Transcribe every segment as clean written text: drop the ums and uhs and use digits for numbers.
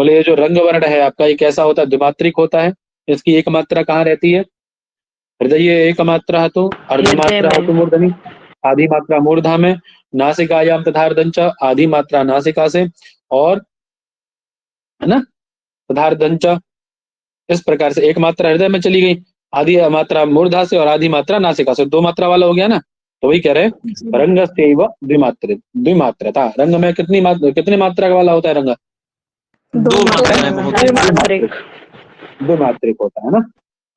बोले ये जो रंग वर्ण है आपका ये कैसा होता है? द्विमात्रिक होता है। इसकी एक मात्रा कहाँ रहती है? हृदय एक मात्रा तो अर्धमात्रा तो मूर्धनि, आधी मात्रा मूर्धा में, नासिकायाम तथार्धंच, आधी मात्रा नासिका से, और है ना तथार्धंच, इस प्रकार से एक मात्रा हृदय में चली गई, आधी मात्रा मूर्धा से और आधी मात्रा नासिका से, दो मात्रा वाला हो गया ना। तो वही कह रहे हैं रंग से द्विमात्रिक, द्विमात्रता। रंग में कितनी मात्रा वाला होता है रंग? द्विमात्रिक होता है ना।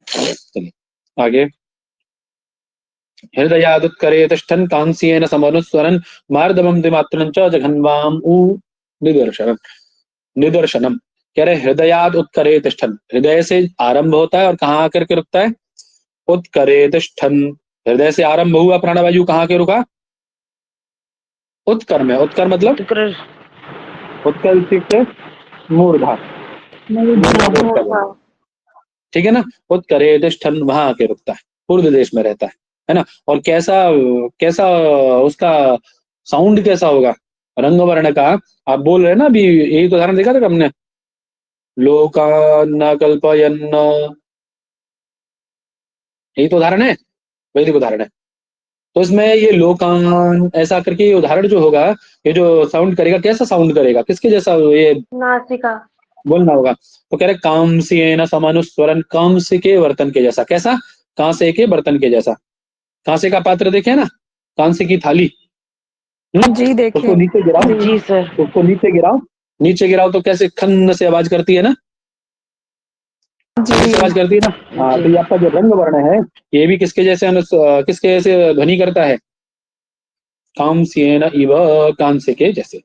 चलिए आगे। हृदयादुत्करे तिष्ठन् कांस्येन समनुस्वरन् मार्दवम् द्विमात्रं च जघन्वाम् उ निदर्शनम्। निदर्शनम कह रहे हृदयाद उत्करे तिष्ठन्, हृदय से आरंभ होता है और कहाँ आकर के रुकता है? उत्करे तिष्ठन्, हृदय से आरंभ हुआ प्राणवायु, कहाँ के रुका? उत्कर में। उत्कर मतलब उत्कर मूर्धा, ठीक है ना। उत्करे तिष्ठन् वहां आके रुकता है, पूर्व देश में रहता है ना। और कैसा कैसा उसका साउंड कैसा होगा रंग वर्ण का? आप बोल रहे हैं ना, अभी यही तो उदाहरण देखा था हमने, लोकान न कल्पयन्न, यही तो उदाहरण है, वैदिक उदाहरण है। तो इसमें ये लोकान ऐसा करके उदाहरण जो होगा, ये जो साउंड करेगा कैसा साउंड करेगा, किसके जैसा? ये नासिका बोलना होगा। तो कह रहे कांस्येन समानुस्वरन, कांस्य के बर्तन के जैसा। कैसा? कांसे के बर्तन के जैसा। कांसे का पात्र देखे ना, कांसे की थाली, जी देखे। उसको नीचे गिराओ। जी सर। उसको नीचे गिराओ, नीचे गिराओ तो कैसे खन्न से आवाज करती है ना, जी आवाज करती है ना। हाँ, तो ये आपका जो रंग वर्ण है ये भी किसके जैसे किसके जैसे ध्वनि करता है? कांस्येन इव, कांस्य के जैसे।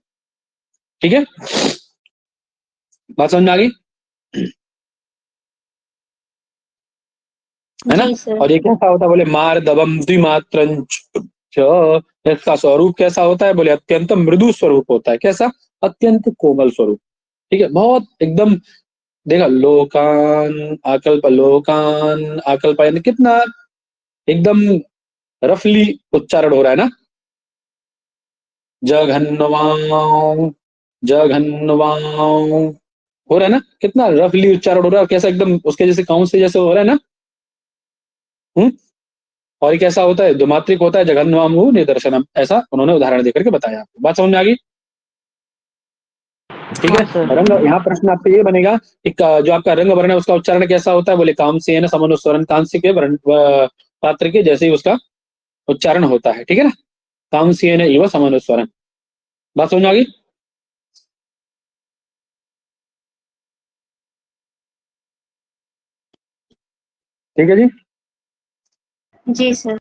ठीक है, बात समझ में आ गई है ना। और ये कैसा होता है? बोले मार्दवम द्विमात्रंच, इसका स्वरूप कैसा होता है? बोले अत्यंत मृदु स्वरूप होता है। कैसा? अत्यंत कोमल स्वरूप। ठीक है, बहुत एकदम। देखा, लोकान आकल्प, लोकान आकल्प, यानी कितना एकदम रफली उच्चारण हो रहा है ना। जघन्वां, जघन्वां हो रहा है ना, कितना रफली उच्चारण हो रहा है, कैसा एकदम उसके जैसे काउंट से जैसे हो रहा है ना। और ये कैसा होता है? द्विमात्रिक होता है। जघन्वामु निदर्शनम, ऐसा उन्होंने उदाहरण देकर के बताया। बात समझ में आ गई? ठीक है। रंग, यहाँ प्रश्न आपसे ये बनेगा कि जो आपका रंग वर्ण है उसका उच्चारण कैसा होता है? बोले कांस्येन समनुस्वरन्, कांस्य के पात्र के जैसे ही उसका उच्चारण होता है। ठीक है ना, कांस्येन इव समनुस्वरन्। बात समझ में आ गई? ठीक है जी। जी सर।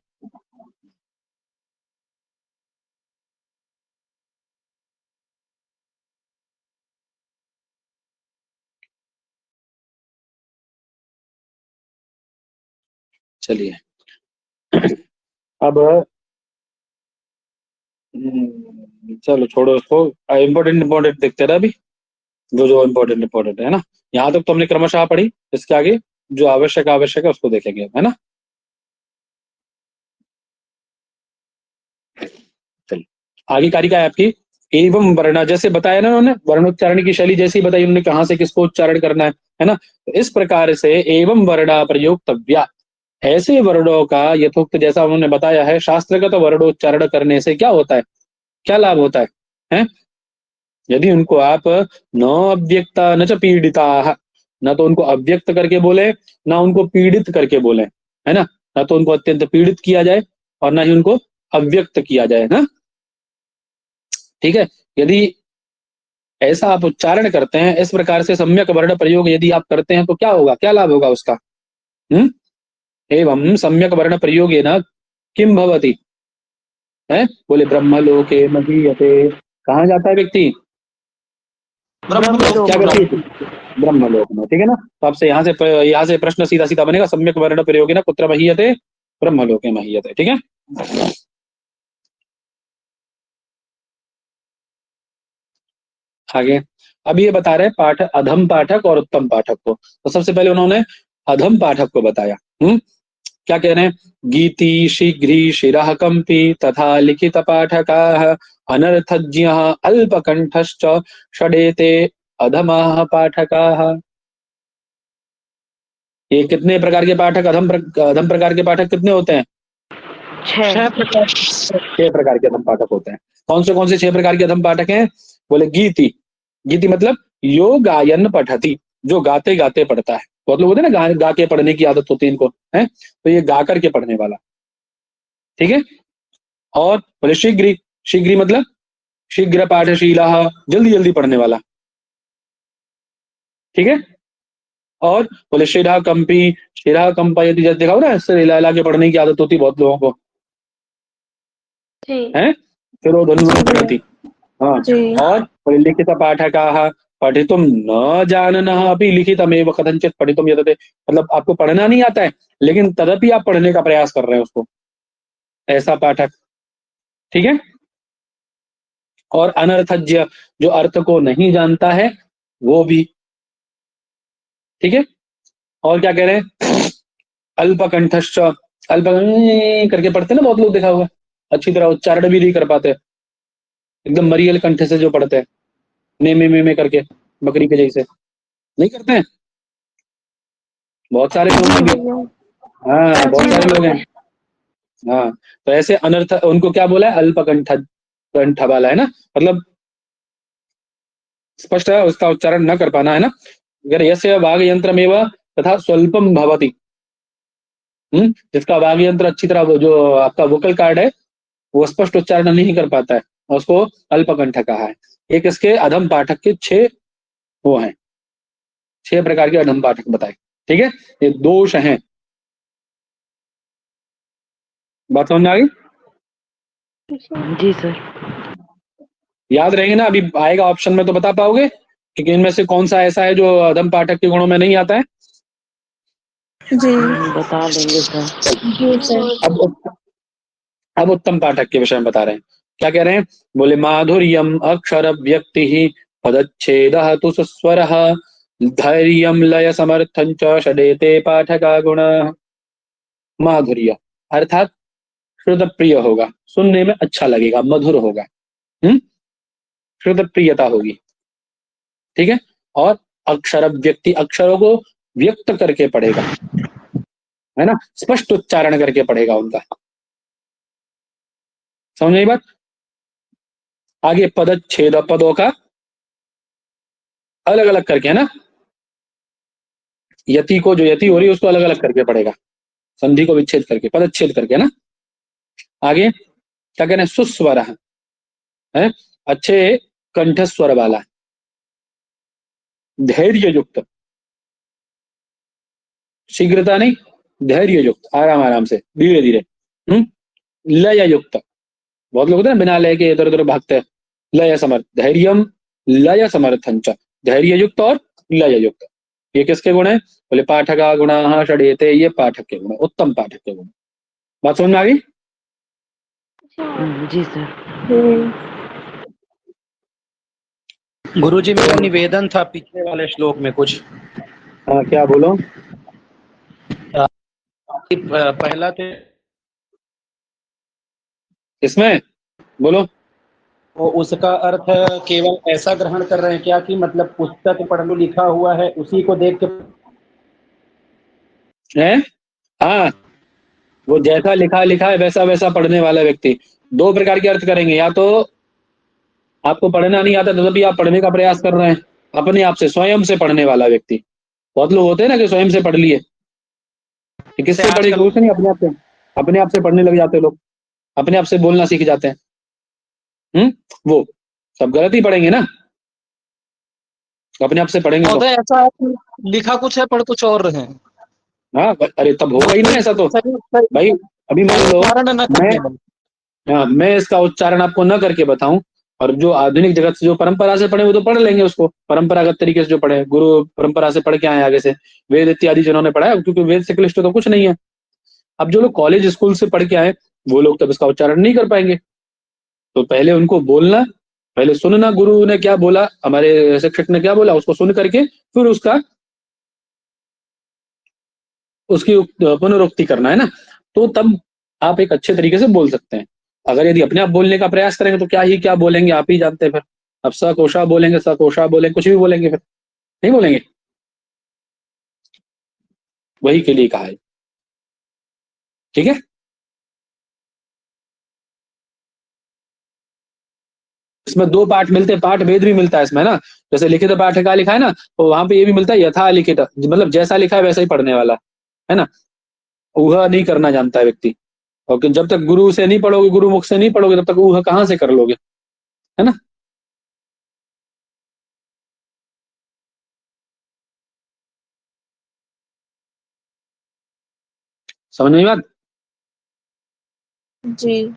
चलिए अब चलो छोड़ो उसको, इम्पोर्टेंट इम्पोर्टेंट देखते रहे अभी, जो जो इम्पोर्टेंट इम्पोर्टेंट है ना। यहाँ तक तो हमने क्रमशः पढ़ी, इसके आगे जो आवश्यक आवश्यक है उसको देखेंगे, है ना। चलिए आगे कारिका है आपकी एवं वर्ण, जैसे बताया ना उन्होंने, वर्णोच्चारण की शैली जैसी बताई उन्होंने, कहाँ से किसको उच्चारण करना है ना। तो इस प्रकार से एवं वर्णा प्रयोक्तव्या, ऐसे वर्णों का यथोक्त जैसा उन्होंने बताया है, शास्त्रगत वर्णोच्चारण करने से क्या होता है, क्या लाभ होता है? यदि उनको आप न अव्यक्ता न च पीड़िता, न तो उनको अव्यक्त करके बोले, ना उनको पीड़ित करके बोले, है ना। ना तो उनको अत्यंत पीड़ित किया जाए और ना ही उनको अव्यक्त किया जाए ना। ठीक है, यदि ऐसा आप उच्चारण करते हैं, इस प्रकार से सम्यक वर्ण प्रयोग यदि आप करते हैं तो क्या होगा, क्या लाभ होगा उसका? एवं सम्यक वर्ण प्रयोगे न किम भवति, है? बोले ब्रह्मलोके महीयते, कहाँ जाता है व्यक्ति? क्या व्यक्ति? ब्रह्मलोक में। ठीक है ना। तो आपसे यहाँ से प्रश्न सीधा सीधा बनेगा, सम्यक वर्ण प्रयोगे न कुत्र महीयते? ब्रह्मलोके महीयते। ठीक है, आगे। अब ये बता रहे पाठक, अधम पाठक और उत्तम पाठक को। तो सबसे पहले उन्होंने अधम पाठक को बताया। क्या कह रहे हैं? गीति शीघ्री शिरः कंपी तथा लिखित पाठका अनर्थज्ञ अल्पकंठश्च षडेते अधमाः पाठकाः। ये कितने प्रकार के पाठक, अधम प्रकार के पाठक कितने होते हैं? 6 प्रकार। 6 प्रकार के अधम पाठक होते हैं। कौन से 6 प्रकार के अधम पाठक हैं? बोले गीति। गीति मतलब यो गायन पठती, जो गाते गाते पढ़ता है। बहुत लोग होते हैं ना गा के पढ़ने की आदत होती है इनको, है तो ये गा करके पढ़ने वाला, ठीक है। और बोले शीघ्री। शीघ्री मतलब शीघ्र पाठशीला, जल्दी जल्दी पढ़ने वाला, ठीक है। और बोले शिरा कंपी। शिरा कंपयति, जैसे देखा हो ना, इससे हिला के पढ़ने की आदत होती है बहुत लोगों को, है। फिर वो धनु पढ़ती, हाँ। और बोले लिखित पाठकाः पठितुम न जाननः अपि लिखितमेव कथंचित पठितुम यतते, मतलब आपको पढ़ना नहीं आता है लेकिन तदपि आप पढ़ने का प्रयास कर रहे हैं उसको, ऐसा पाठक, ठीक है। और अनर्थज्य, जो अर्थ को नहीं जानता है वो भी, ठीक है। और क्या कह रहे हैं? अल्पकंठश्च, अल्प करके पढ़ते ना बहुत लोग, देखा हुआ, अच्छी तरह उच्चारण भी नहीं कर पाते, एकदम मरियल कंठ से जो पढ़ते हैं, ने में करके, बकरी के जैसे नहीं करते हैं, बहुत सारे लोग हैं भी, हाँ बहुत सारे लोग हैं, हाँ। तो ऐसे अनर्थ, उनको क्या बोला है? अल्पकंठ, कंठ वाला, है ना, मतलब स्पष्ट है उसका उच्चारण न कर पाना, है ना। अगर यस्य वाग यंत्रमेव तथा स्वल्पम भवति, जिसका वाग यंत्र अच्छी तरह, जो आपका वोकल कार्ड है वो स्पष्ट उच्चारण नहीं कर पाता है, उसको अल्पकंठ कहा है। एक इसके अधम पाठक के 6 वो हैं, 6 प्रकार के अधम पाठक बताए, ठीक है। ये दोष हैं, बात समझ में आ गई? जी सर। याद रहेंगे ना, अभी आएगा ऑप्शन में तो बता पाओगे कि इनमें से कौन सा ऐसा है जो अधम पाठक के गुणों में नहीं आता है? जी बता देंगे सर। जी सर। अब उत्तम पाठक के विषय में बता रहे हैं, क्या कह रहे हैं? बोले माधुर्यम अक्षर व्यक्ति ही पदच्छेद तु सुस्वर धैर्य लय समर्थन च षडेते पाठका गुण। माधुर्य अर्थात श्रुत प्रिय होगा, सुनने में अच्छा लगेगा, मधुर होगा, श्रुत प्रियता होगी, ठीक है। और अक्षर व्यक्ति, अक्षरों को व्यक्त करके पढ़ेगा, है ना, स्पष्ट उच्चारण करके पढ़ेगा उनका, समझ आई बात? आगे पदच्छेद, पदों का अलग अलग करके, है ना, यति को, जो यति हो रही है उसको अलग अलग करके पढ़ेगा, संधि को विच्छेद करके, पदच्छेद करके, है ना। आगे क्या कह रहे हैं? सुस्वर है, अच्छे कंठ स्वर वाला, धैर्य युक्त, शीघ्रता नहीं, धैर्य युक्त, आराम आराम से, धीरे धीरे, लय युक्त, बहुत लोग होते हैं बिना लय के इधर उधर भागते हैं, लय समर्थ, धैर्यम लय समर्थन च, धैर्य युक्त और लय युक्त, ये किसके गुण है? बोले पाठका गुणाः षडेते, ये पाठक के गुण, उत्तम पाठक के गुण। बात समझ में आ गई? जी सर। गुरुजी मेरा निवेदन था पिछले वाले श्लोक में कुछ। हाँ क्या बोलो? पहला तो इसमें बोलो। वो उसका अर्थ केवल ऐसा ग्रहण कर रहे हैं क्या कि मतलब पुस्तक पढ़ लो लिखा हुआ है उसी को देख के है? हाँ, वो जैसा लिखा लिखा है वैसा वैसा पढ़ने वाला व्यक्ति। 2 प्रकार के अर्थ करेंगे, या तो आपको पढ़ना नहीं आता तभी आप पढ़ने का प्रयास कर रहे हैं, अपने आप से, स्वयं से पढ़ने वाला व्यक्ति। बहुत लोग होते हैं ना कि स्वयं से पढ़ लिए, किससे पढ़े? गुरु से नहीं, अपने आप से, अपने आप से पढ़ने लग जाते लोग, अपने आप से बोलना सीख जाते हैं, वो सब गलत ही पढ़ेंगे ना, अपने आप से पढ़ेंगे तो। ऐसा लिखा कुछ है पढ़ कुछ और रहे हैं। हाँ अरे तब होगा ही ना ऐसा तो भाई। अभी मान लो मैं इसका उच्चारण आपको न करके बताऊं, और जो आधुनिक जगत से जो परंपरा से पढ़े वो तो पढ़ लेंगे उसको, परंपरागत तरीके से जो पढ़े, गुरु परंपरा से पढ़ के आए आगे से, वेद इत्यादि जिन्होंने पढ़ा है, क्योंकि वेद से क्लिष्ट तो कुछ नहीं है। अब जो लोग कॉलेज स्कूल से पढ़ के आए वो लोग तब इसका उच्चारण नहीं कर पाएंगे, तो पहले उनको बोलना, पहले सुनना, गुरु ने क्या बोला, हमारे शिक्षक ने क्या बोला, उसको सुन करके फिर उसकी पुनरुक्ति करना, है ना। तो तब आप एक अच्छे तरीके से बोल सकते हैं। अगर यदि अपने आप बोलने का प्रयास करेंगे तो क्या ही क्या बोलेंगे, आप ही जानते हैं फिर, अब सकोशा बोलेंगे, सकोशा बोलेंगे, कुछ भी बोलेंगे, फिर नहीं बोलेंगे, वही के लिए कहा है। ठीक है, इसमें दो पाठ मिलते हैं, पाठ भेद भी मिलता है इसमें ना, जैसे लिखित पाठ का लिखा है ना, तो वहां पे ये भी मिलता है यथा लिखित, मतलब जैसा लिखा है वैसा ही पढ़ने वाला है ना, ऊहा नहीं करना जानता है व्यक्ति। और जब तक गुरु से नहीं पढ़ोगे, गुरु मुख से नहीं पढ़ोगे, तब तक ऊहा कहाँ से कर लोगे, है ना। समझ में बात? जी।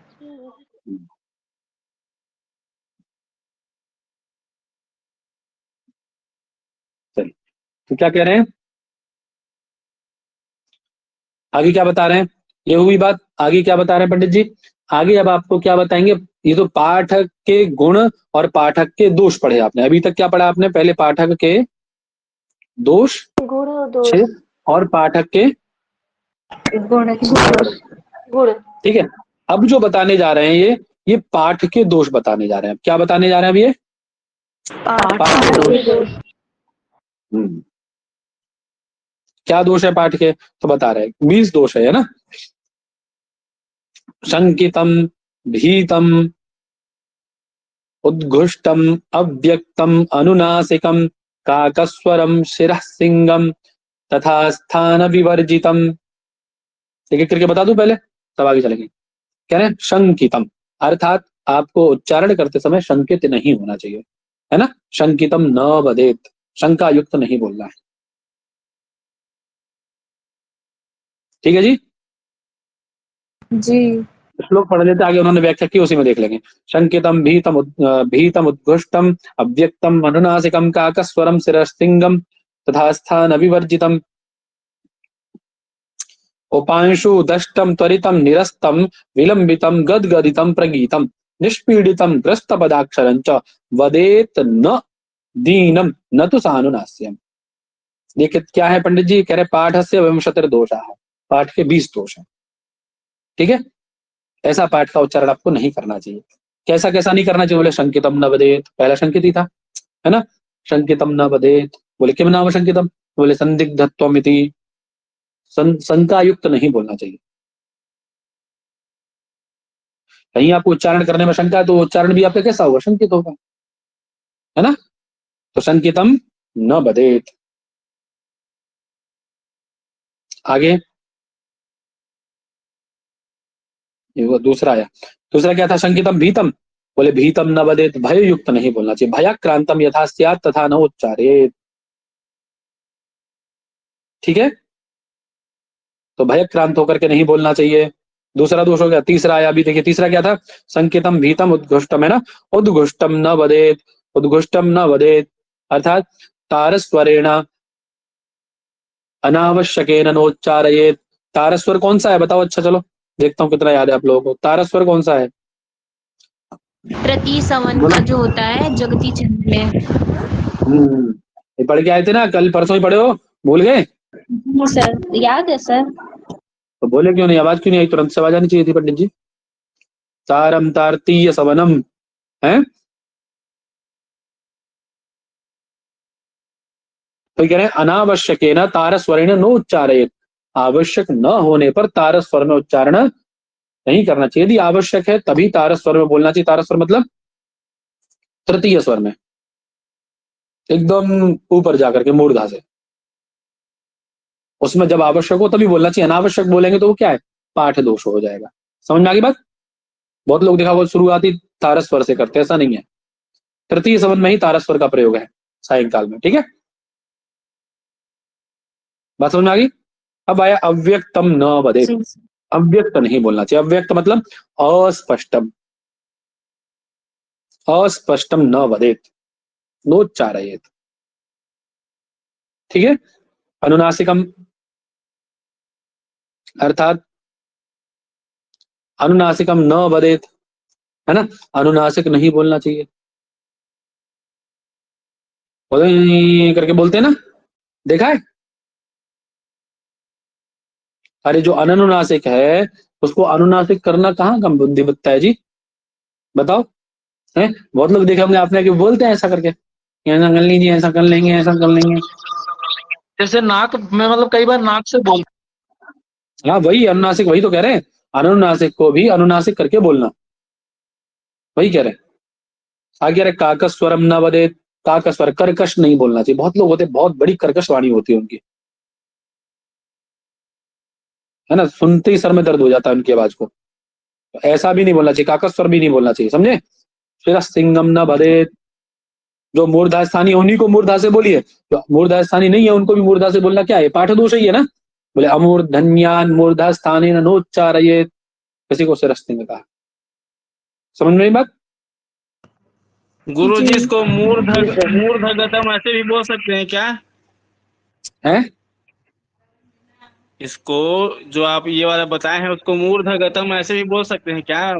चलिए, तो क्या कह रहे हैं आगे, क्या बता रहे हैं, ये हुई बात। आगे क्या बता रहे हैं पंडित जी, आगे अब आपको क्या बताएंगे। ये तो पाठक के गुण और पाठक के दोष पढ़े आपने, अभी तक क्या पढ़ा आपने, पहले पाठक के दोष गुण और दोष, और पाठक के गुण गुण। ठीक है, अब जो बताने जा रहे हैं ये पाठ के दोष बताने जा रहे हैं। क्या बताने जा रहे हैं अब ये पाठ के दोष। क्या दोष है पाठ के, तो बता रहे हैं 20 दोष है ना। शंकितम, भीतम, उद्घुष्टम, अव्यक्तम, अनुनासिकम, काकस्वरम, शिरसिंगम तथा स्थान विवर्जितम। एक एक करके बता दूं पहले, तब आगे चलेंगे। कह रहे हैं शंकितम, अर्थात आपको उच्चारण करते समय शंकित नहीं होना चाहिए, है ना। शंकितम न वदेत, शंका युक्त नहीं बोलना है। ठीक है जी, जी। श्लोक पढ़ लेते आगे, उन्होंने व्याख्या की, उसी में देख लेंगे। शंकितम, भीतम, उद्घुष्टम, अव्यक्तम, अनुनासिकम, काकस्वरम, शिरस्तिंगम तथा स्थान अविवर्जितम, उपांशु दष्टम, त्वरितम, निरस्तम, विलंबितम, गदगदितम, प्रगीतम, निष्पीडितम, ग्रस्त पदाक्षरं च वदेत न दीनम न तो सानुनास्यम। देखिए क्या है पंडित जी, कह रहे पाठ से विंशतिर दोष है, पाठ के 20 दोष है। ठीक है, ऐसा पाठ का उच्चारण आपको नहीं करना चाहिए। कैसा कैसा नहीं करना चाहिए, बोले शंकितम न वदेत, पहला शंकित ही था, है ना। शंकितम न वदेत, बोले किम नाम शंकितम, बोले संदिग्धत्वमिति, शंका युक्त नहीं बोलना चाहिए। कहीं आपको उच्चारण करने में शंका है तो उच्चारण भी आपका कैसा होगा, शंकित होगा, है ना। तो शंकितम न वदेत। आगे ये वो दूसरा आया, दूसरा क्या था, शंकितम भीतम, बोले भीतम न वदेत, भय युक्त नहीं बोलना चाहिए। भयाक्रांतम यथा स्यात् तथा न उच्चारेत। ठीक है, तो भयक्रांत होकर के नहीं बोलना चाहिए, दूसरा दोष हो गया। तीसरा आया, अभी देखिए तीसरा क्या था, संकेतम भीतम उद्घुष्टम, है ना। उद्घुष्टम न वदेत, उद्घुष्टम न वदेत, अर्थात तारस्वरेण अनावश्यकेन नोच्चारयेत। तारस्वर कौन सा है बताओ, अच्छा चलो देखता हूँ कितना याद है आप लोगों को, तारस्वर कौन सा है। प्रति सवन का जो होता है जगती छंद में। ये पढ़ के आए थे ना, कल परसों ही पढ़े हो, भूल गए। सर याद है सर। तो बोले क्यों नहीं, आवाज क्यों नहीं आई, तुरंत से आवाज आनी चाहिए थी पंडित जी। तारम तारतीय सवनम है, तो कह रहे हैं अनावश्यकेन तारस्वरेण नो उच्चारयेत, आवश्यक न होने पर तारस्वर में उच्चारण नहीं करना चाहिए। यदि आवश्यक है तभी तारस्वर में बोलना चाहिए। तारस्वर मतलब तृतीय स्वर में, एकदम ऊपर जाकर के मूर्धा से, उसमें जब आवश्यक हो तभी बोलना चाहिए। अनावश्यक बोलेंगे तो वो क्या है, पाठ दोष हो जाएगा। समझ में आ गई बात। बहुत लोग देखा वो शुरुआती तारस्वर से करते, ऐसा नहीं है, तृतीय सवन में ही तारस्वर का प्रयोग है सायंकाल में। ठीक है, बात समझ में आ गई। अब आया अव्यक्तम न वदेत, अव्यक्त नहीं बोलना चाहिए। अव्यक्त मतलब अस्पष्टम, अस्पष्टम न वदेत, नोच्चारयेत। ठीक है, अनुनासिकम अर्थात अनुनासिकम न वदेत, है ना, अनुनासिक नहीं बोलना चाहिए। करके बोलते हैं ना, देखा है। अरे जो अनुनासिक है उसको अनुनासिक करना कहाँ कम बुद्धि है जी, बताओ। है। बहुत लोग देखे हमने अपने आके बोलते हैं ऐसा करके, ऐसा कर लीजिए, ऐसा कर लेंगे, ऐसा कर लेंगे। जैसे नाक में मतलब कई बार नाक से बोल। हाँ वही अनुनासिक, वही तो कह रहे हैं, अनुनासिक को भी अनुनासिक करके बोलना, वही कह रहे हैं। आगे रहे काकस्वरम न वदेत, काकस्वर कर्कश नहीं बोलना चाहिए। बहुत लोग होते हैं, बहुत बड़ी कर्कश वाणी होती है उनकी, है ना, सुनते ही सर में दर्द हो जाता है उनकी आवाज को। ऐसा भी नहीं बोलना चाहिए, काकस्वर भी नहीं बोलना चाहिए, समझे। फिर सिंगम न वदेत, जो मूर्धा स्थानीय उन्हीं को मूर्धा से बोलिए, जो मूर्धा स्थानीय नहीं है उनको भी मूर्धा से बोलना क्या है, पाठ दोष ही है ना। बोले अमूर्धन्यान मूर्धा स्थानीय नोच्चारयेत, किसी को सिरस्तिंग कहा। समझ में आई बात। गुरु जी जी इसको मूर्धगतम ऐसे भी बोल सकते हैं क्या? है इसको जो आप ये वाला बताए हैं उसको मूर्धगतम ऐसे भी बोल सकते हैं क्या,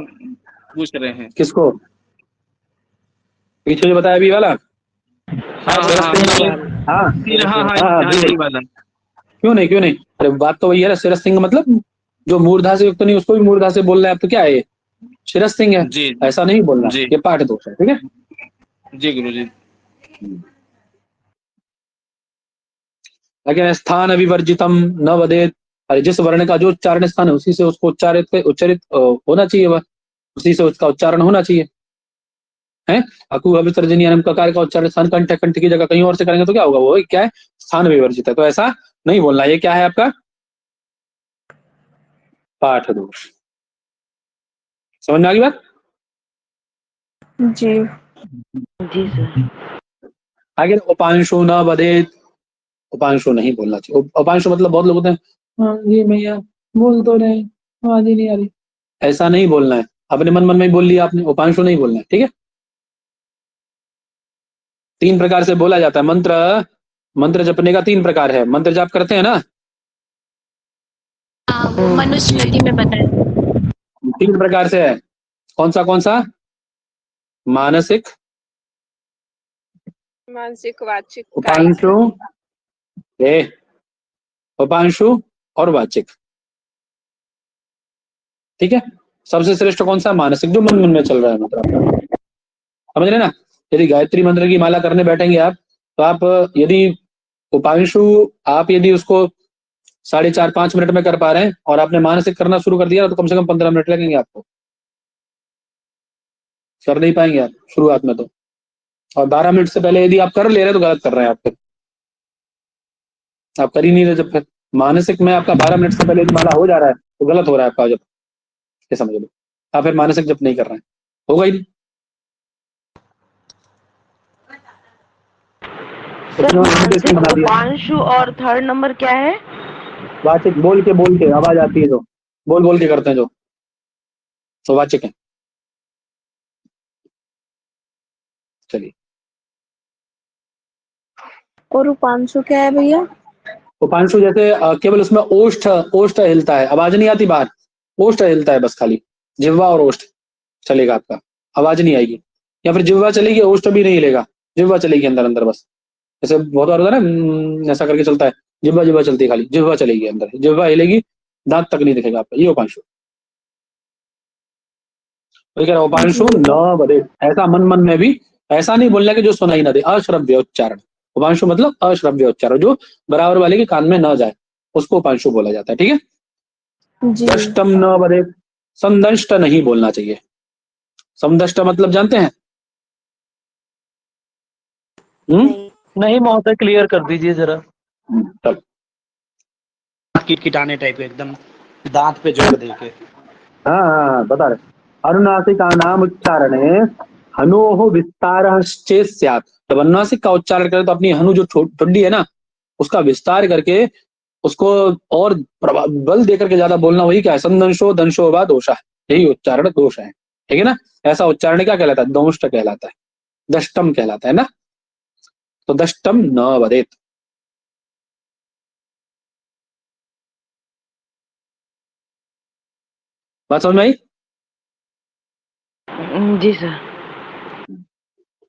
पूछ रहे हैं। किसको, पीछे जो बताया अभी वाला। हाँ हाँ सिरस्तिंग, हाँ हाँ हाँ हाँ हाँ बिल्कुल। यही वाला। क्यों नहीं, क्यों नहीं, अरे बात तो वही है ना, सिरस्तिंग मतलब जो मूर्धा से युक्त तो नहीं उसको भी मूर्धा से बोल रहे हैं, अब तो क्या है ये, शिरस्तिंग है। जी ऐसा नहीं बोलना, जी ये पाठ दोष है, ठीक है। जी गुरु जी। लेकिन स्थान अविवर्जितम न वदेत, अरे जिस वर्ण का जो उच्चारण स्थान है उसी से उसको उच्चारित होना चाहिए, वह उसी से उसका उच्चारण होना चाहिए, है। अकु विसर्जनीय ककार का उच्चारण स्थान कंठ, कंठ की जगह कहीं और से करेंगे तो क्या होगा, वो क्या है, स्थान विवर्जित है, तो ऐसा नहीं बोलना। ये क्या है आपका पाठ दोष। समझ में आ गई बात। जी जी सर। आगे उपांशु न वदेत, उपांशु नहीं बोलना चाहिए। उपांशु मतलब बहुत लोग होते हैं, हाँ जी भैया बोल तो रहे, आवाज ही नहीं आ रही, ऐसा नहीं बोलना है। अपने मन मन में ही बोल लिया आपने, उपांशु नहीं बोलना है, ठीक है। 3 प्रकार से बोला जाता है मंत्र, मंत्र जपने का 3 प्रकार है। मंत्र जाप करते हैं ना, हाँ वो मनुस्मृति में बताया। 3 प्रकार से है। कौन सा, मानसिक, मानसिक, वाचिक, कायिक। उपांशु, ए उपांशु और वाचिक, ठीक है। सबसे श्रेष्ठ कौन सा, मानसिक, जो मन मन में चल रहा है मंत्र आपका, समझ रहे ना। यदि गायत्री मंत्र की माला करने बैठेंगे आप, तो आप यदि उपांशु, आप यदि उसको 4.5-5 मिनट में कर पा रहे हैं और आपने मानसिक करना शुरू कर दिया तो कम से कम 15 मिनट लगेंगे आपको, कर नहीं पाएंगे आप शुरुआत में तो। और 12 मिनट से पहले यदि आप कर ले रहे हैं तो गलत कर रहे हैं आप, फिर आप कर ही नहीं रहे। जब फिर मानसिक में आपका 12 मिनट से पहले यदि माला हो जा रहा है तो गलत हो रहा है आपका जब, ये समझ लो। आप फिर मानसिक जब नहीं कर रहे हैं, होगा ही नहीं। सर मानसिक, उपांशु और थर्ड नंबर क्या है? वाचिक, बोल के आवाज आती है जो बोल के करते हैं जो, तो वाचिक है। चलिए, और उपांशु क्या है भैया? उपांशु जैसे केवल उसमें ओष्ठ ओष्ठ हिलता है, आवाज नहीं आती बाहर, ओष्ठ हिलता है बस, खाली जिह्वा और ओष्ठ चलेगा आपका, आवाज नहीं आएगी। या फिर जिह्वा चलेगी, ओष्ठ भी नहीं हिलेगा, जिह्वा चलेगी अंदर अंदर बस। जैसे बहुत बार होता है ना, ऐसा करके चलता है, जिह्वा जिह्वा चलती है, खाली जिह्वा चलेगी अंदर, जिह्वा हिलेगी, दांत तक नहीं दिखेगा आपका, ये उपांशु। तो कह रहा उपांशु न बदे, ऐसा मन मन में भी ऐसा नहीं बोलना कि जो सुनाई ना दे, अश्रव्य उच्चारण। उपांशु मतलब अश्रव्य उच्चारण, जो बराबर वाले के कान में न जाए, उसको उपांशु बोला जाता है, ठीक है। जी दष्टम न बदे, संदष्ट नहीं बोलना चाहिए। समदष्ट मतलब जानते हैं? नहीं महोदय, क्लियर कर दीजिए जरा। चलो, किटकिटाने टाइप एकदम दांत पे जोर दे के। हाँ बता रहे। अनुनासिका नाम उच्चारणे हनोः विस्तारः चेत् स्यात्। जब अनुनासिक का उच्चारण करें तो अपनी हनु जो ठुड्डी है ना, उसका विस्तार करके उसको और बल देकर के ज्यादा बोलना, वही क्या है, संदंशो दंशो वा दोषा, यही उच्चारण दोष है, ठीक है ना। ऐसा उच्चारण क्या कहलाता है, दोष्ट कहलाता है, दष्टम कहलाता है ना। तो दष्टम न वदेत। बात समझ में आई। जी सर।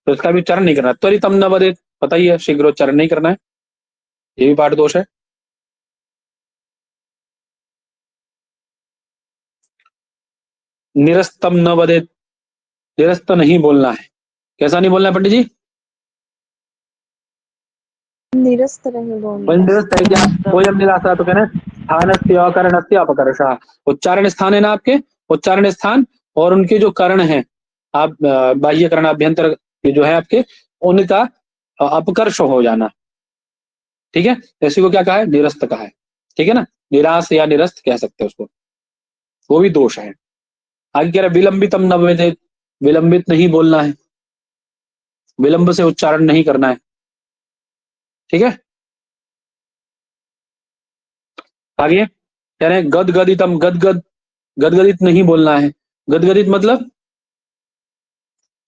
तो इसका भी उच्चारण नहीं करना, त्वरितम न वदेत, पता ही है, शीघ्र उच्चारण नहीं करना है, ये भी पाठ दोष है। निरस्तम न वदेत, निरस्त नहीं बोलना है। कैसा नहीं बोलना है पंडित जी? निरस्त नहीं बोलना। निरस्त है क्या? कोयम निराशा तो कहना स्थानस्य अकरणस्य अपकर्षः। उच्चारण स्थान है ना आपके, उच्चारण स्थान और उनके जो कर्ण हैं, आप बाह्य कर्ण अभ्यंतर ये जो है आपके, उनका अपकर्ष हो जाना। ठीक है, इसी को क्या कहा है? निरस्त कहा है। ठीक है ना, निराश या निरस्त कह सकते हैं उसको, वो भी दोष है। आगे कह रहा है विलंबितम न वेदेत, विलंबित नहीं बोलना है, विलंब से उच्चारण नहीं करना है। ठीक है, आगे कह रहे हैं गदगदितम, गदगद, गदगदित नहीं बोलना है। गदगदित मतलब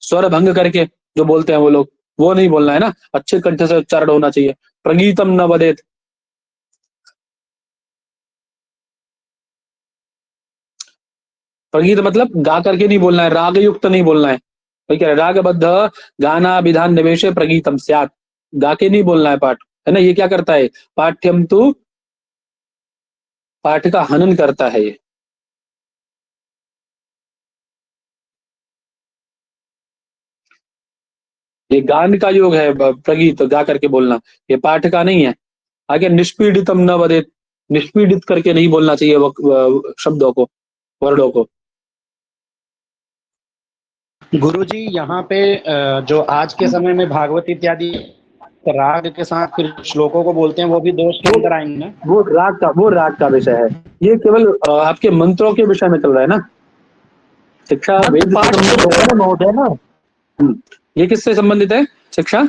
स्वर भंग करके जो बोलते हैं वो लोग, वो नहीं बोलना है ना, अच्छे कंठ से उच्चारण होना चाहिए। प्रगीतम न वदेत, प्रगीत मतलब गा करके नहीं बोलना है, राग युक्त नहीं बोलना है। वही कह रहे रागबद्ध गाना विधान निवेश प्रगीतम स्यात्, गा के नहीं बोलना है पाठ, है ना। ये क्या करता है? पाठ्यम तो पाठ का हनन करता है ये गान का योग है प्रगीत, गा करके बोलना, ये पाठ का नहीं है। आगे निष्पीडितम न वदेत, निष्पीडित करके नहीं बोलना चाहिए शब्दों को, वर्डों को। गुरुजी यहाँ पे जो आज के समय में भागवत इत्यादि राग के साथ फिर श्लोकों को बोलते हैं, वो भी दोष के अंदर आएंगे ना? वो राग का विषय है, ये केवल आपके मंत्रों के विषय में चल रहा है ना। शिक्षा वेद से संबंधित है ना महोदय ना। ये किससे संबंधित है? शिक्षा